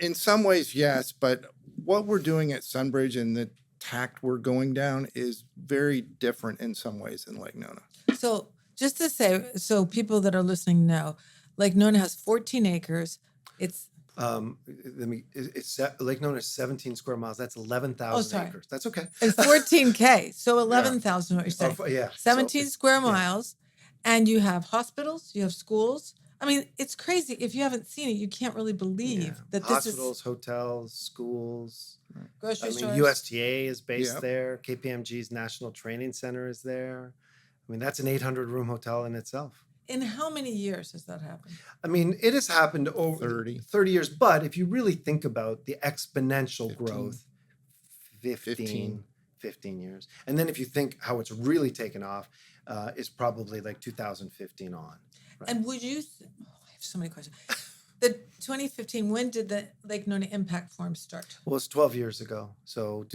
In some ways, yes, but what we're doing at Sunbridge and the tact we're going down is very different in some ways than Lake Nona. So, just to say, so people that are listening know, Lake Nona has 14 acres. It's Lake Nona is 17 square miles. That's 11,000 acres. That's okay. It's 14K. So 11,000, what you're saying. Yeah. 17 square miles. And you have hospitals, you have schools. I mean, it's crazy. If you haven't seen it, you can't really believe that this hospitals, hotels, schools. Grocery stores. USDA is based there. KPMG's National Training Center is there. I mean, that's an 800-room hotel in itself. In how many years has that happened? I mean, it has happened over 30 years. But if you really think about the exponential growth, 15 years. And then if you think how it's really taken off, is probably like 2015 on. Right? And would you, I have so many questions. The 2015, when did the Lake Nona Impact Forum start? Well, it's 12 years ago. So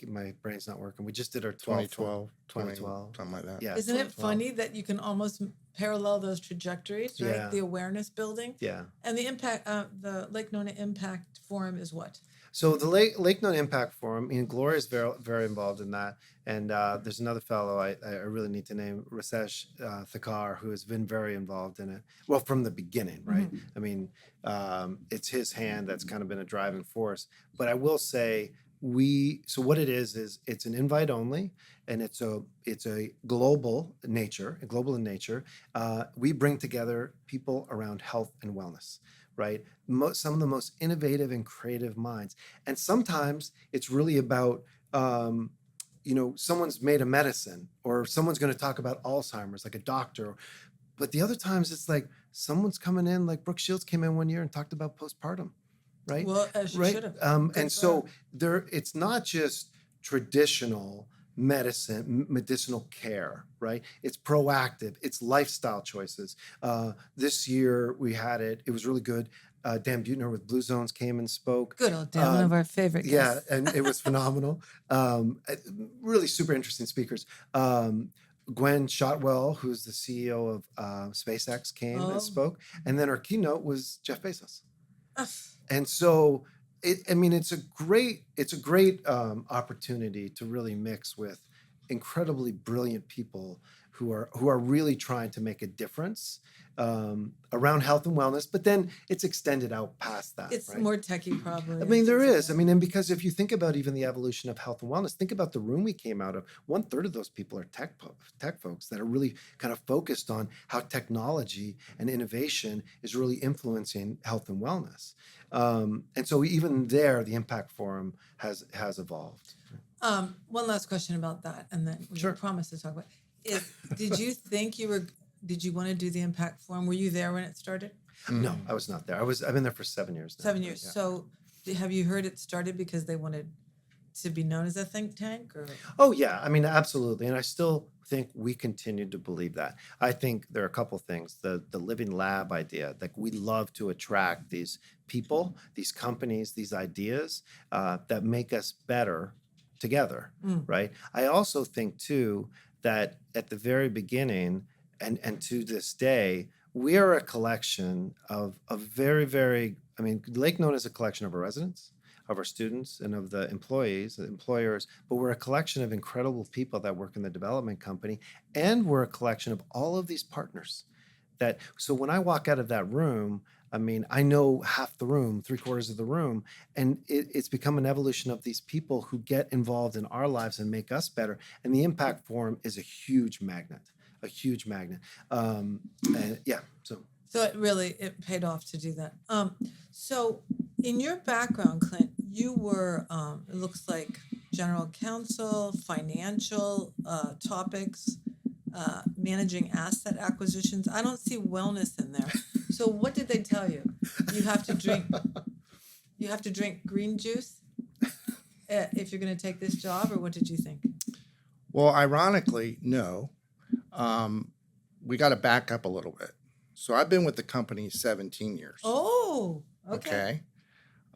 my brain's not working. We just did our 2012, something like that. Yeah. Isn't it funny that you can almost parallel those trajectories, right? Yeah. The awareness building. Yeah. And the Lake Nona Impact Forum is what? So the Lake Nona Impact Forum, Gloria is very, very involved in that. And there's another fellow I really need to name, Rasesh Thakar, who has been very involved in it. Well, from the beginning, right? Mm-hmm. I mean, it's his hand that's kind of been a driving force. But I will say so what it is it's an invite only, and it's a global in nature. We bring together people around health and wellness. Right? Some of the most innovative and creative minds. And sometimes it's really about, someone's made a medicine or someone's going to talk about Alzheimer's, like a doctor. But the other times it's like someone's coming in, like Brooke Shields came in one year and talked about postpartum, right? Well, as you should have. And so it's not just traditional medicinal care, right? It's proactive. It's lifestyle choices. This year we had it was really good. Dan Buettner with Blue Zones came and spoke. Good old Dan, one of our favorite guests. Yeah, and it was phenomenal. Really super interesting speakers. Gwen Shotwell, who's the CEO of SpaceX, came and spoke. And then our keynote was Jeff Bezos. And so it's a great opportunity to really mix with incredibly brilliant people who are really trying to make a difference around health and wellness, but then it's extended out past that. It's right? more techie, probably. I mean, there is. I mean, and because if you think about even the evolution of health and wellness, think about the room we came out of. 1/3 of those people are tech folks that are really kind of focused on how technology and innovation is really influencing health and wellness. And so even there, the Impact Forum has evolved. One last question about that, and then we promise to talk about it. Did you want to do the Impact Forum? Were you there when it started? No, I was not there. I've been there for 7 years now. 7 years. Yeah. So have you heard it started because they wanted to be known as a think tank? Or Oh yeah, I mean absolutely, and I still think we continue to believe that. I think there are a couple things. The living lab idea, like we love to attract these people, these companies, these ideas that make us better together, right? I also think too that at the very beginning and to this day, we are a collection of very, very, I mean, Lake Nona is a collection of our residents, of our students, and of the employees, the employers, but we're a collection of incredible people that work in the development company, and we're a collection of all of these partners. So when I walk out of that room, I mean, I know half the room, 3/4 of the room, and it's become an evolution of these people who get involved in our lives and make us better. And the impact forum is a huge magnet. And yeah, so it paid off to do that. So in your background, Clint, you were, it looks like general counsel, financial topics, managing asset acquisitions. I don't see wellness in there. So what did they tell you? You have to drink green juice if you're going to take this job, or what did you think? Well, ironically, no. We got to back up a little bit. So I've been with the company 17 years. Oh, okay.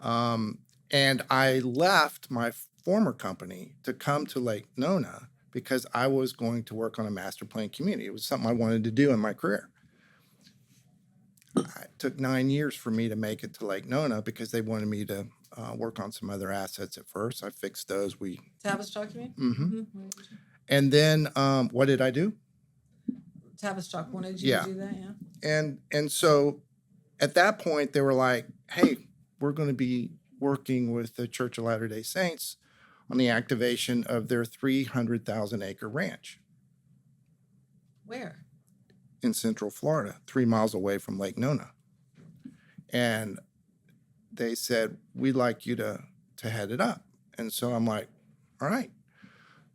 And I left my former company to come to Lake Nona because I was going to work on a master plan community. It was something I wanted to do in my career. It took 9 years for me to make it to Lake Nona because they wanted me to work on some other assets at first. I fixed those. Tavistock, you mean? Mm-hmm. And then what did I do? Tavistock wanted you to do that, yeah. And so at that point, they were like, hey, we're going to be working with the Church of Latter-day Saints on the activation of their 300,000-acre ranch. Where? In Central Florida, 3 miles away from Lake Nona. And they said, we'd like you to head it up. And so I'm like, all right.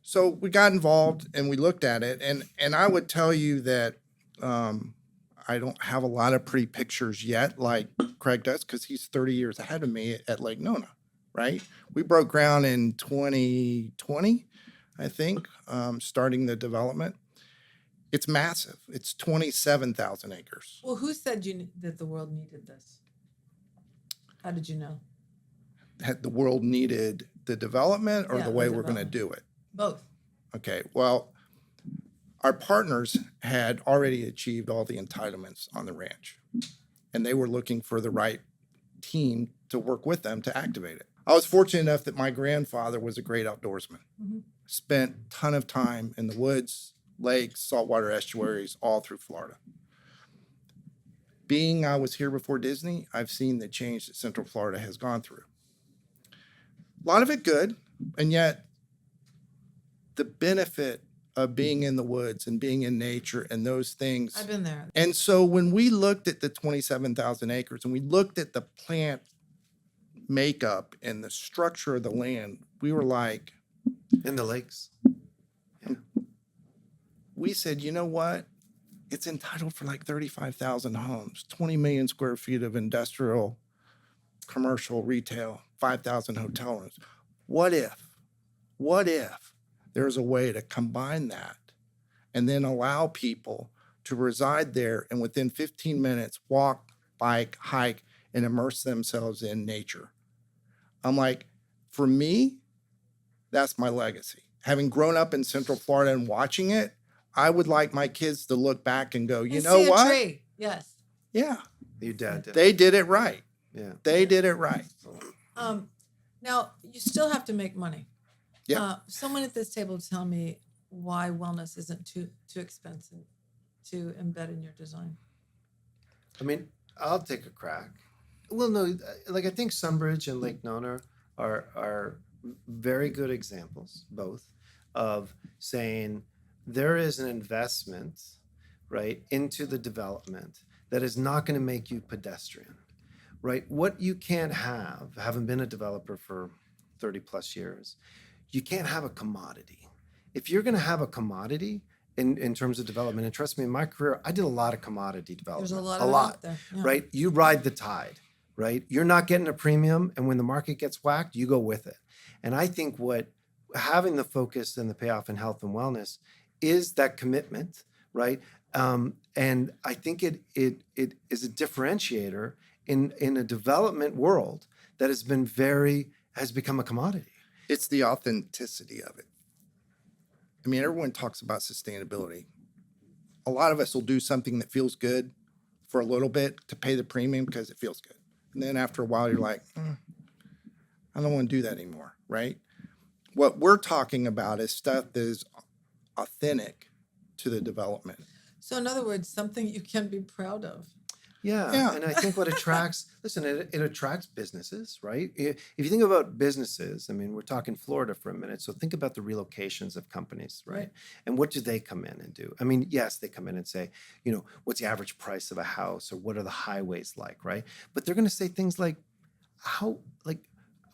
So we got involved and we looked at it. And I would tell you that I don't have a lot of pretty pictures yet like Craig does because he's 30 years ahead of me at Lake Nona, right? We broke ground in 2020, I think, starting the development. It's massive. It's 27,000 acres. Well, who said that the world needed this? How did you know? That the world needed the development or the way we're going to do it? Both. Okay. Well, our partners had already achieved all the entitlements on the ranch, and they were looking for the right team to work with them to activate it. I was fortunate enough that my grandfather was a great outdoorsman. Mm-hmm. Spent a ton of time in the woods, lakes, saltwater estuaries, all through Florida. Being I was here before Disney, I've seen the change that Central Florida has gone through. A lot of it good, and yet the benefit of being in the woods and being in nature and those things. I've been there. And so when we looked at the 27,000 acres and we looked at the plant makeup and the structure of the land, we were like... In the lakes. Yeah. We said, you know what? It's entitled for like 35,000 homes, 20 million square feet of industrial, commercial, retail, 5,000 hotel rooms. What if there's a way to combine that and then allow people to reside there and within 15 minutes walk, bike, hike, and immerse themselves in nature? I'm like, for me, that's my legacy. Having grown up in Central Florida and watching it, I would like my kids to look back and go, you know what? Tree. Yes. Yeah. Your dad did. They did it right. Yeah. They did it right. Now, you still have to make money. Yeah. Someone at this table tell me why wellness isn't too expensive to embed in your design. I mean, I'll take a crack. Well, no, like I think Sunbridge and Lake Nona are very good examples, both, of saying there is an investment, right, into the development that is not going to make you pedestrian, right? What you can't have, having been a developer for 30 plus years, you can't have a commodity. If you're going to have a commodity in terms of development, and trust me, in my career, I did a lot of commodity development. There's a lot of it out there. Yeah. Right? You ride the tide, right? You're not getting a premium, and when the market gets whacked, you go with it. And I think what having the focus and the payoff in health and wellness is that commitment, right? And I think it is a differentiator in a development world that has become a commodity. It's the authenticity of it. I mean, everyone talks about sustainability. A lot of us will do something that feels good for a little bit to pay the premium because it feels good. And then after a while, you're like, I don't want to do that anymore, right? What we're talking about is stuff that is authentic to the development. So in other words, something you can be proud of. Yeah. And I think what attracts, it attracts businesses, right? If you think about businesses, I mean, we're talking Florida for a minute. So think about the relocations of companies, right? And what do they come in and do? I mean, yes, they come in and say, what's the average price of a house, or what are the highways like, right? But they're going to say things like,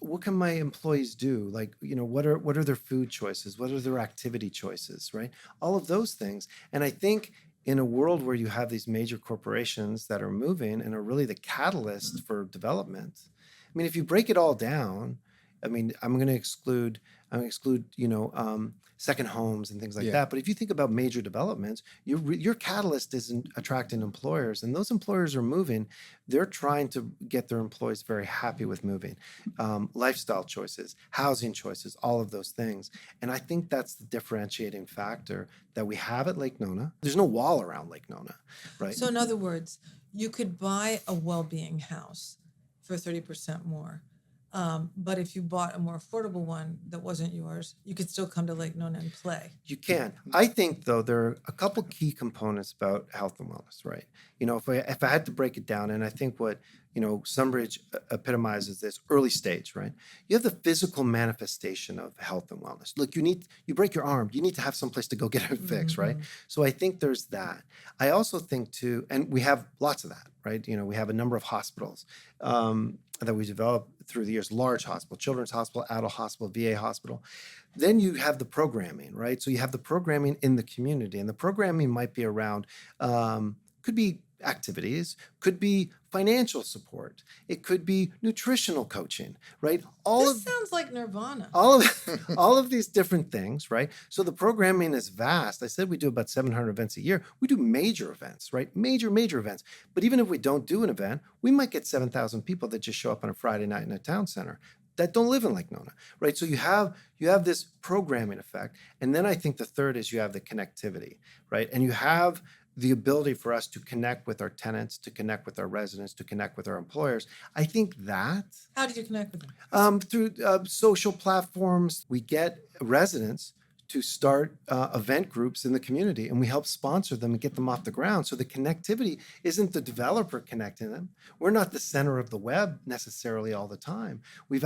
what can my employees do? Like, what are their food choices? What are their activity choices, right? All of those things. And I think in a world where you have these major corporations that are moving and are really the catalyst for development, I mean, if you break it all down, I mean, I'm going to exclude, second homes and things like that. But if you think about major developments, your catalyst isn't attracting employers, and those employers are moving. They're trying to get their employees very happy with moving. Lifestyle choices, housing choices, all of those things. And I think that's the differentiating factor that we have at Lake Nona. There's no wall around Lake Nona, right? So in other words, you could buy a well-being house for 30% more. But if you bought a more affordable one that wasn't yours, you could still come to Lake Nona and play. You can. I think, though, there are a couple key components about health and wellness, right? If I had to break it down, and I think what, Sunbridge epitomizes this early stage, right? You have the physical manifestation of health and wellness. Look, you break your arm, you need to have someplace to go get it fixed, right? So I think there's that. I also think, too, and we have lots of that, right? We have a number of hospitals that we developed through the years, large hospital, children's hospital, adult hospital, VA hospital. Then you have the programming, right? So you have the programming in the community, and the programming might be around, could be activities, could be financial support, it could be nutritional coaching, right? This sounds like Nirvana. All of these different things, right? So the programming is vast. I said we do about 700 events a year. We do major events, right? Major events. But even if we don't do an event, we might get 7,000 people that just show up on a Friday night in a town center that don't live in Lake Nona, right? So you have this programming effect. And then I think the third is you have the connectivity, right? And you have the ability for us to connect with our tenants, to connect with our residents, to connect with our employers. I think that... How did you connect with them? Through social platforms. We get residents to start event groups in the community, and we help sponsor them and get them off the ground. So the connectivity isn't the developer connecting them. We're not the center of the web necessarily all the time. We've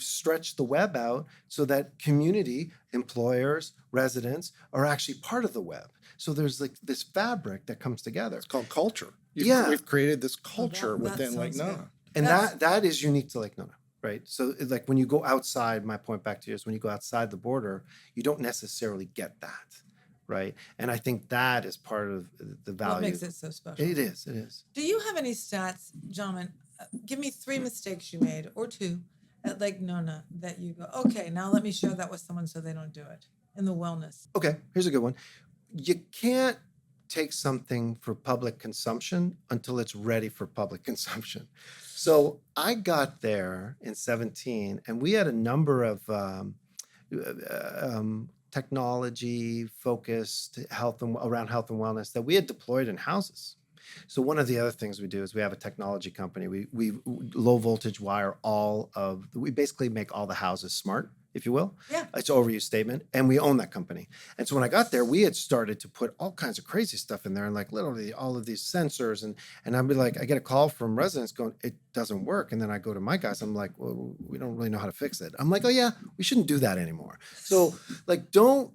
stretched the web out so that community, employers, residents are actually part of the web. So there's like this fabric that comes together. It's called culture. We've created this culture within Lake Nona. And that is unique to Lake Nona, right? So like when you go outside, my point back to you is when you go outside the border, you don't necessarily get that, right? And I think that is part of the value. What makes it so special? It is. Do you have any stats, gentlemen? Give me 3 mistakes you made, or 2, at Lake Nona that you go, okay, now let me share that with someone so they don't do it in the wellness. Okay, here's a good one. You can't take something for public consumption until it's ready for public consumption. So I got there in 2017, and we had a number of technology-focused around health and wellness that we had deployed in houses. So one of the other things we do is we have a technology company. We low voltage wire we basically make all the houses smart, if you will. Yeah. It's an overused statement, and we own that company. And so when I got there, we had started to put all kinds of crazy stuff in there, and like literally all of these sensors. And I'd be like, I get a call from residents going, it doesn't work. And then I go to my guys, I'm like, well, we don't really know how to fix it. I'm like, oh yeah, we shouldn't do that anymore. So like, don't.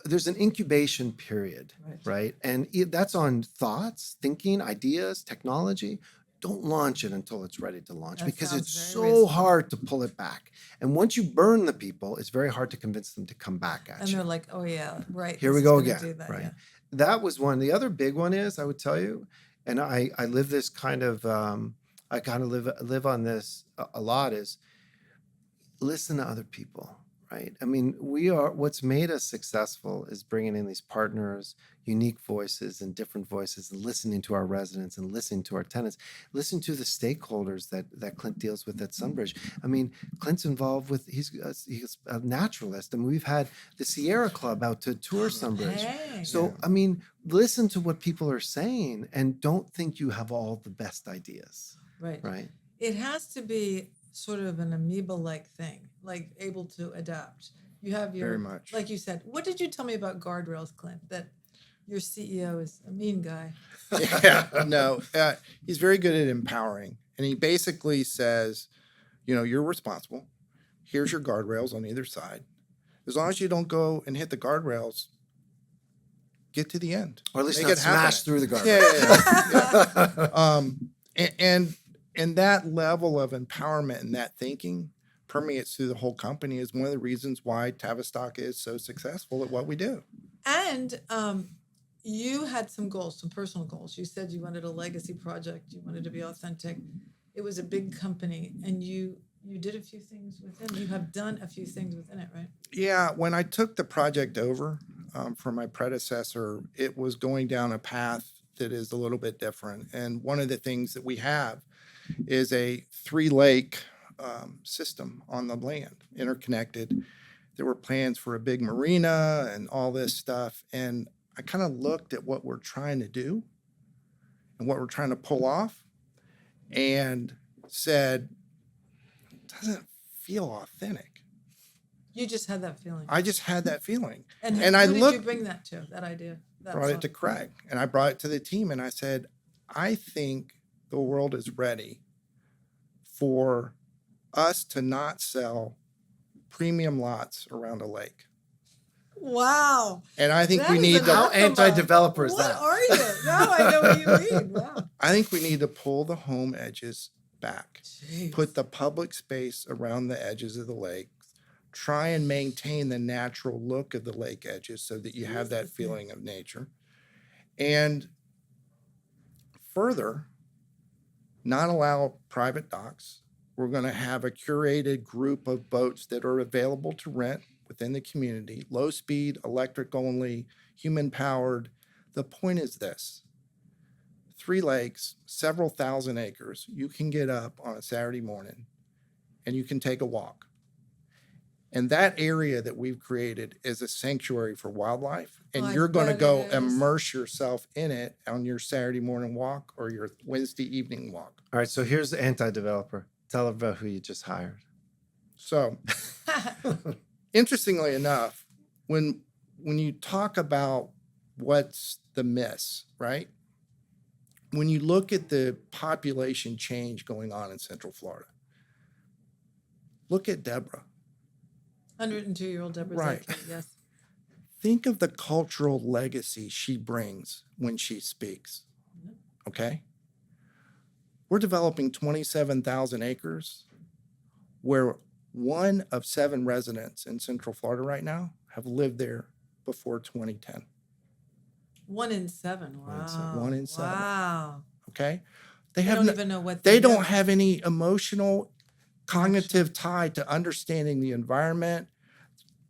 There's an incubation period, right? And that's on thoughts, thinking, ideas, technology. Don't launch it until it's ready to launch, because it's so hard to pull it back. And once you burn the people, it's very hard to convince them to come back at you. And they're like, oh yeah, right. Here we go again, right? That was one. The other big one is, I would tell you, and I live this kind of, live on this a lot, is listen to other people, right? I mean, what's made us successful is bringing in these partners, unique voices and different voices, and listening to our residents and listening to our tenants, listening to the stakeholders that Clint deals with at Sunbridge. I mean, Clint's involved with, he's a naturalist, and we've had the Sierra Club out to tour Sunbridge. Hey. So, I mean, listen to what people are saying and don't think you have all the best ideas, Right. right? It has to be sort of an amoeba-like thing, like able to adapt. You have your, Very much. like you said, what did you tell me about guardrails, Clint? That your CEO is a mean guy. Yeah, no, he's very good at empowering. And he basically says, you're responsible. Here's your guardrails on either side. As long as you don't go and hit the guardrails, get to the end. Or at least Make not it happen. smash through the guardrails. Yeah. And that level of empowerment and that thinking permeates through the whole company is one of the reasons why Tavistock is so successful at what we do. And you had some goals, some personal goals. You said you wanted a legacy project. You wanted to be authentic. It was a big company, and you did a few things within. You have done a few things within it, right? Yeah, when I took the project over from my predecessor, it was going down a path that is a little bit different. And one of the things that we have is a 3-lake system on the land, interconnected. There were plans for a big marina and all this stuff. And I kind of looked at what we're trying to do and what we're trying to pull off and said, it doesn't feel authentic. You just had that feeling. I just had that feeling. And and who I did looked, you bring that to, that idea? brought it to Craig, and I brought it to the team, and I said, I think the world is ready for us to not sell premium lots around a lake. Wow. And I think That we is need an to, How outcome of- anti-developer is What that? are you? Now I know what you mean. Wow. I think we need to pull the home edges back, Jeez. put the public space around the edges of the lake, try and maintain the natural look of the lake edges so that you have that feeling of nature. And further, not allow private docks. We're going to have a curated group of boats that are available to rent within the community, low speed, electric only, human powered. The point is this: 3 lakes, several thousand acres. You can get up on a Saturday morning and you can take a walk. And that area that we've created is a sanctuary for wildlife. And I you're going to bet go it is. immerse yourself in it on your Saturday morning walk or your Wednesday evening walk. All right, so here's the anti-developer. Tell about who you just hired. So, interestingly enough, when you talk about what's the miss, right? When you look at the population change going on in Central Florida, look at Deborah. 102-year-old Deborah Right. Zaki, yes. Think of the cultural legacy she brings when she speaks. Okay? We're developing 27,000 acres where 1 of 7 residents in Central Florida right now have lived there before 2010. 1 in 7. Wow. 1 in 7. Wow. Okay? They have don't no- even know what they do. don't have any emotional, cognitive tie to understanding the environment.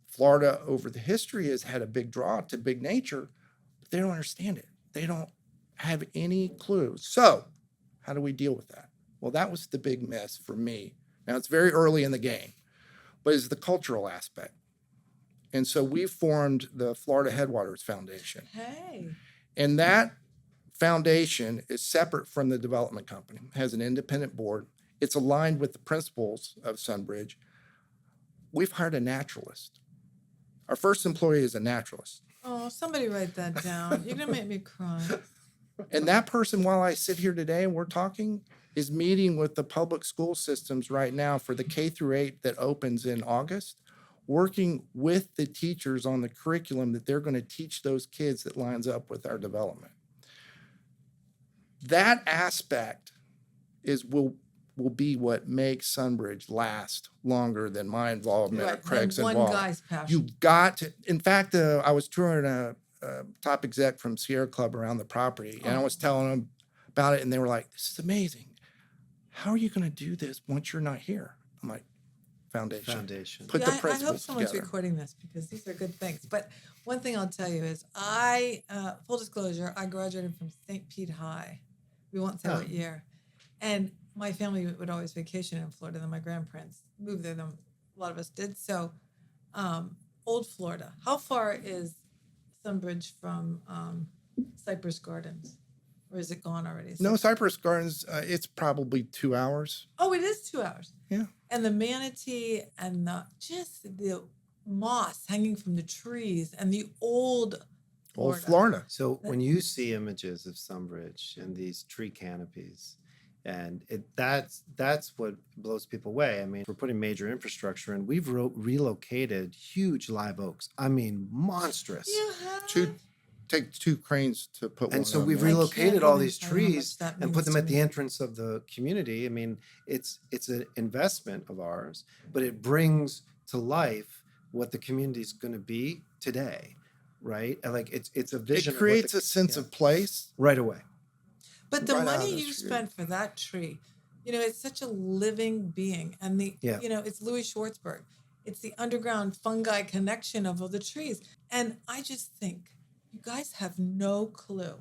Florida, over the history, has had a big draw to big nature, but they don't understand it. They don't have any clue. So, how do we deal with that? Well, that was the big miss for me. Now, it's very early in the game, but it's the cultural aspect. And so we formed the Florida Headwaters Foundation. Hey. And that foundation is separate from the development company. It has an independent board. It's aligned with the principles of Sunbridge. We've hired a naturalist. Our first employee is a naturalist. Oh, somebody write that down. You're going to make me cry. And that person, while I sit here today and we're talking, is meeting with the public school systems right now for the K-8 that opens in August, working with the teachers on the curriculum that they're going to teach those kids that lines up with our development. That aspect will be what makes Sunbridge last longer than my involvement or Right. Craig's And one involvement. guy's passion. You've got to, in fact, I was touring a top exec from Sierra Club around the property, and I was telling them about it, and they were like, this is amazing. How are you going to do this once you're not here? I'm like, Foundation. Put Yeah, the I hope principles someone's together. recording this because these are good things. But one thing I'll tell you is full disclosure, I graduated from St. Pete High. We won't say what year. And my family would always vacation in Florida. Then my grandparents moved there. Then a lot of us did. So, Old Florida. How far is Sunbridge from Cypress Gardens? Or is it gone already? No, Cypress Gardens, it's probably 2 hours. Oh, it is 2 hours. Yeah. And the manatee and the moss hanging from the trees and the old Florida. So when you see images of Sunbridge and these tree canopies, and that's what blows people away. I mean, we're putting major infrastructure in. We've relocated huge live oaks. I mean, monstrous. Take 2 cranes to put one And so on we've there. relocated all these tell you how much trees that and means put them to at the me. entrance of the community. I mean, it's an investment of ours, but it brings to life what the community is going to be today, right? And like it's a vision. It creates a sense of place right away. But the right out of money the you street. spent for that tree, it's such a living being. And it's Louis Schwartzberg. It's the underground fungi connection of all the trees. And I just think you guys have no clue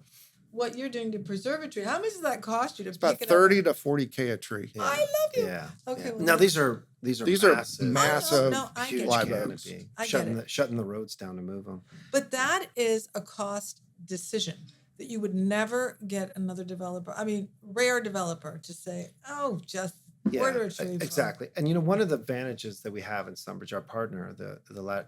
what you're doing to preserve a tree. How much does that cost you to It's about pick it 30 up? to 40K a tree. Yeah. I love you. Yeah. Okay, Yeah. well, Now these are These are massive, massive, No, I huge get live it. oaks. canopy, I get it. shutting the roads down to move them. But that is a cost decision that you would never get another developer. I mean, rare developer to say, "Oh, just order a tree." Exactly. And one of the advantages that we have in Sunbridge, our partner, the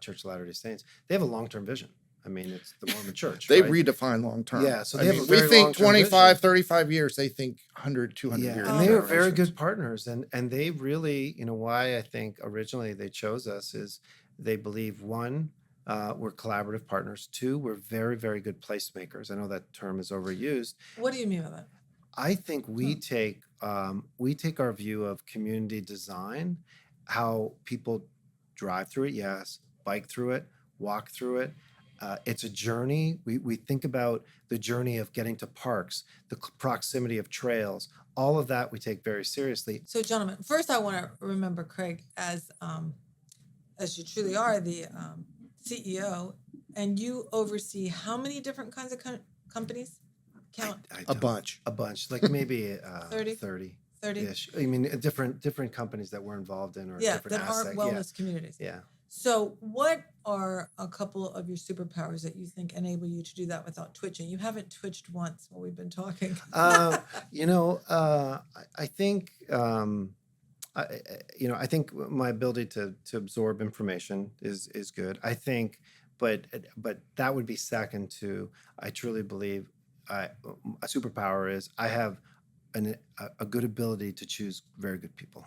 Church of Latter-day Saints, they have a long-term vision. I mean, it's the Mormon Church. They right? redefine long term. Yeah, so they have a we very think long-term 25, vision. 35 years. They think 100, 200 Yeah, years. and they are very generations. good partners. And they really, why I think originally they chose us is they believe, one, we're collaborative partners. 2, we're very, very good placemakers. I know that term is overused. What do you mean by that? I think we take our view of community design, how people drive through it, yes, bike through it, walk through it. It's a journey. We think about the journey of getting to parks, the proximity of trails, all of that we take very seriously. So, gentlemen, first I want to remember Craig as you truly are the CEO, and you oversee how many different kinds of companies? Count. A bunch. Like maybe 30? 30-ish. I mean, different companies that we're involved in, or different that aspects. aren't wellness communities. Yeah. So, what are a couple of your superpowers that you think enable you to do that without twitching? You haven't twitched once while we've been talking. I think I think my ability to absorb information is good. I think, but that would be second to. I truly believe a superpower is I have a good ability to choose very good people.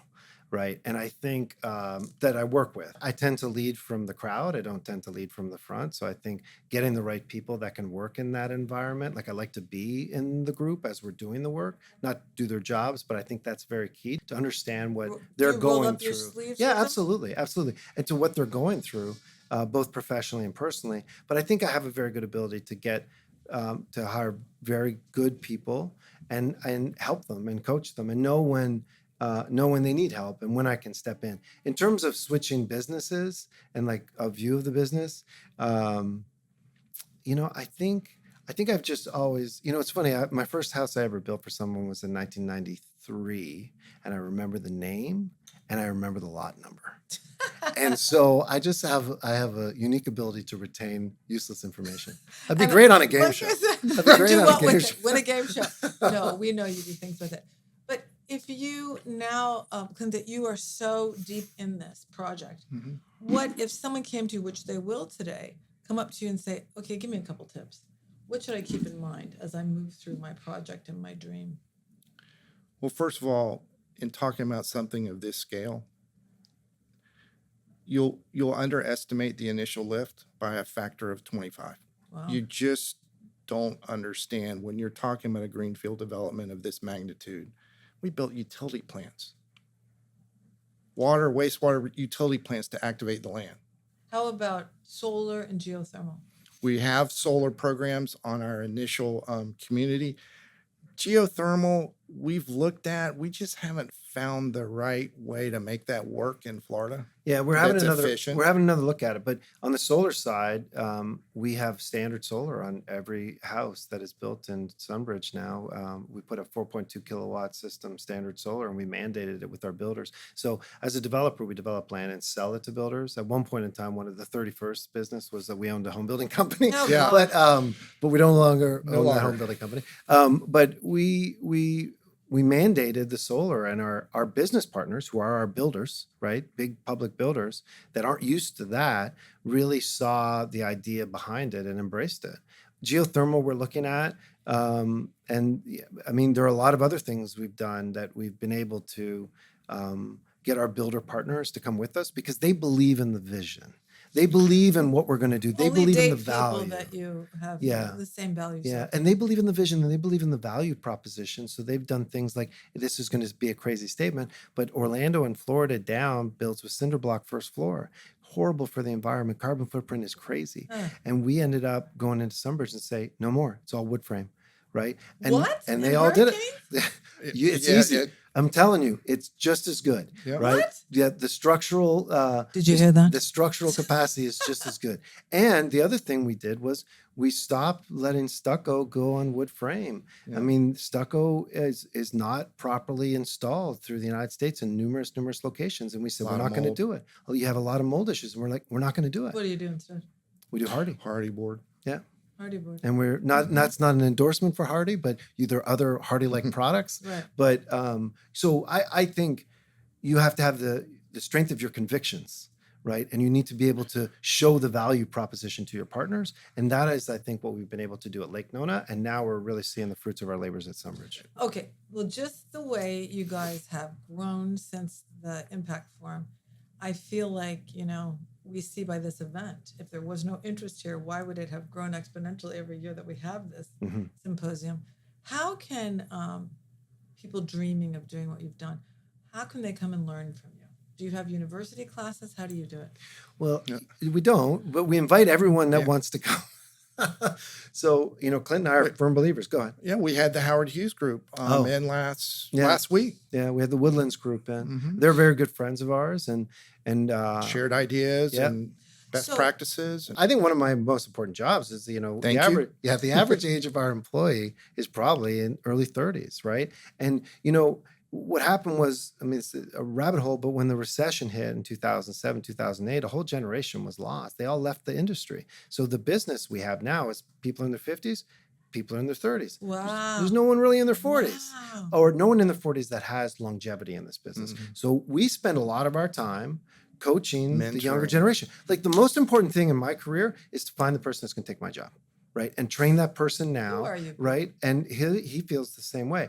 Right. And I think that I work with. I tend to lead from the crowd. I don't tend to lead from the front. So I think getting the right people that can work in that environment, like I like to be in the group as we're doing the work, not do their jobs, but I think that's very key to understand what they're going through. Yeah, absolutely. Absolutely. And to what they're going through, both professionally and personally. But I think I have a very good ability to get to hire very good people and help them and coach them and know when they need help and when I can step in. In terms of switching businesses and like a view of the business, I think I've just always, it's funny. My first house I ever built for someone was in 1993, and I remember the name and I remember the lot number. And so I have a unique ability to retain useless information. I'd be great on a game show. I'd be great on a game show. Win a game show. No, we know you do things with it. But if you now, Clint, that you are so deep in this project, what if someone came to you, which they will today, come up to you and say, okay, give me a couple tips. What should I keep in mind as I move through my project and my dream? Well, first of all, in talking about something of this scale, you'll underestimate the initial lift by a factor of 25. Wow. You just don't understand when you're talking about a greenfield development of this magnitude. We built utility plants, water, wastewater utility plants to activate the land. How about solar and geothermal? We have solar programs on our initial community. geothermal, we've looked at, we just haven't found the right way to make that work in Florida. Yeah, That's efficient. we're having another look at it. But on the solar side, we have standard solar on every house that is built in Sunbridge now. We put a 4.2 kilowatt system, standard solar, and we mandated it with our builders. So as a developer, we develop land and sell it to builders. At one point in time, one of the 31st business was that we owned a home building company. Oh, Yeah. God. But we no longer No own that longer. home building company. But we mandated the solar, and our business partners, who are our builders, right, big public builders that aren't used to that, really saw the idea behind it and embraced it. Geothermal we're looking at, and yeah, I mean, there are a lot of other things we've done that we've been able to get our builder partners to come with us because they believe in the vision. They believe in what we're going to do. They Only believe in date the people value. that you have Yeah. the same values. Yeah, as. and they believe in the vision and they believe in the value proposition. So they've done things like, this is going to be a crazy statement, but Orlando and Florida down builds with cinder block first floor. Horrible for the environment. Carbon footprint is crazy. And we ended up going into Sunbridge and say, no more. It's all wood frame, right? And, What? And In they all did it. hurricanes? It's Yeah, easy. yeah. I'm telling you, it's just as good, Yeah. right? What? Yeah, the structural. Did you hear that? The structural capacity is just as good. And the other thing we did was we stopped letting stucco go on wood frame. Yeah. I mean, stucco is not properly installed through the United States in numerous locations, and we said Lot we're of not going to mold. do it. Oh, you have a lot of mold issues, and we're like, we're not going to do it. What do you do instead? We do hardy. Hardy board. Yeah. Hardy board. And we're not, that's not an endorsement for Hardy, but there are other Hardy-like products. Right. But so I think you have to have the strength of your convictions, right? And you need to be able to show the value proposition to your partners. And that is, I think, what we've been able to do at Lake Nona. And now we're really seeing the fruits of our labors at Sunbridge. Okay. Well, just the way you guys have grown since the Impact Forum, I feel like, we see by this event, if there was no interest here, why would it have grown exponentially every year that we have this symposium? How can people dreaming of doing what you've done, how can they come and learn from you? Do you have university classes? How do you do it? Well, we don't, but we invite everyone that Yeah. wants to come. So, Clint and I are firm believers. Go ahead. Yeah, we had the Howard Hughes group in last week. Yeah, we had the Woodlands group in. Mhm. They're very good friends of ours, and Shared ideas yeah. and best So- practices. I think one of my most important jobs is, Thank the you. average, the average age of our employee is probably in early 30s, right? And, what happened was, I mean, it's a rabbit hole, but when the recession hit in 2007, 2008, a whole generation was lost. They all left the industry. So the business we have now is people in their 50s, people in their 30s. Wow. There's no one really in their 40s. Wow. Or no one in their 40s that has longevity in this business. Mhm. So we spend a lot of our time coaching the younger Mentoring. generation. Like, the most important thing in my career is to find the person that's going to take my job, right? And train that person now, Who are you? right? And he feels the same way.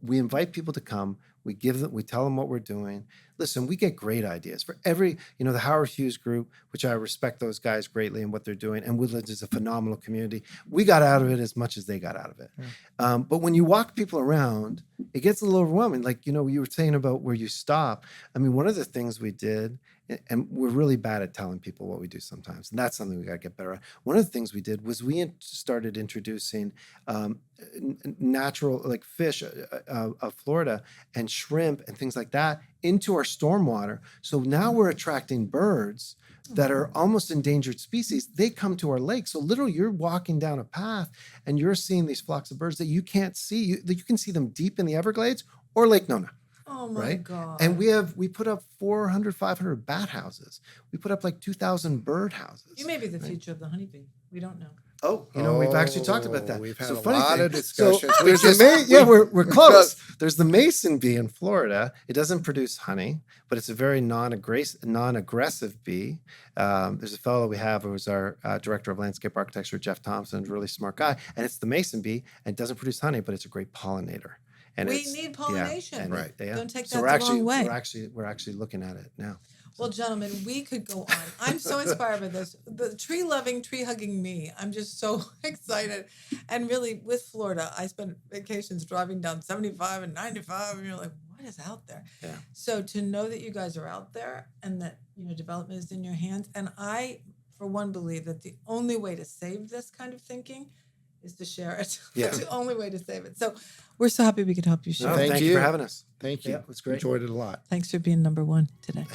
We invite people to come. We tell them what we're doing. Listen, we get great ideas for every, the Howard Hughes group, which I respect those guys greatly and what they're doing. And Woodlands is a phenomenal community. We got out of it as much as they got out of it. Yeah. But when you walk people around, it gets a little overwhelming. Like, you were saying about where you stop. I mean, one of the things we did, and we're really bad at telling people what we do sometimes, and that's something we got to get better at. One of the things we did was we started introducing natural, like fish of Florida and shrimp and things like that into our stormwater. So now we're attracting birds that are almost endangered species. They come to our lake. So literally you're walking down a path and you're seeing these flocks of birds that you can't see. You can see them deep in the Everglades or Lake Nona. Oh my Right? God. And we put up 400, 500 bat houses. We put up like 2,000 bird houses. You may be the future of the honeybee. We don't know. Oh, we've actually talked about that. We've had So a funny lot thing, of discussions. So We there's just- we're close. There's the mason bee in Florida. It doesn't produce honey, but it's a very non-aggressive bee. There's a fellow we have who was our director of landscape architecture, Jeff Thompson, a really smart guy, and it's the mason bee, and it doesn't produce honey, but it's a great pollinator. And We it's- need pollination. and Right. Don't take so that we're the actually wrong way. we're actually looking at it now. Well, gentlemen, we could go on. I'm so inspired by this. The tree-loving, tree-hugging me. I'm just so excited. And really, with Florida, I spent vacations driving down 75 and 95, and you're like, what is out there? Yeah. So to know that you guys are out there and that, development is in your hands. And I, for one, believe that the only way to save this kind of thinking is to share it. Yeah. It's the only way to save it. So we're so happy we could help you share. No, it. Thank thank you you. for having us. Thank you. Yeah, it was great. Enjoyed it a lot. Thanks for being number one today.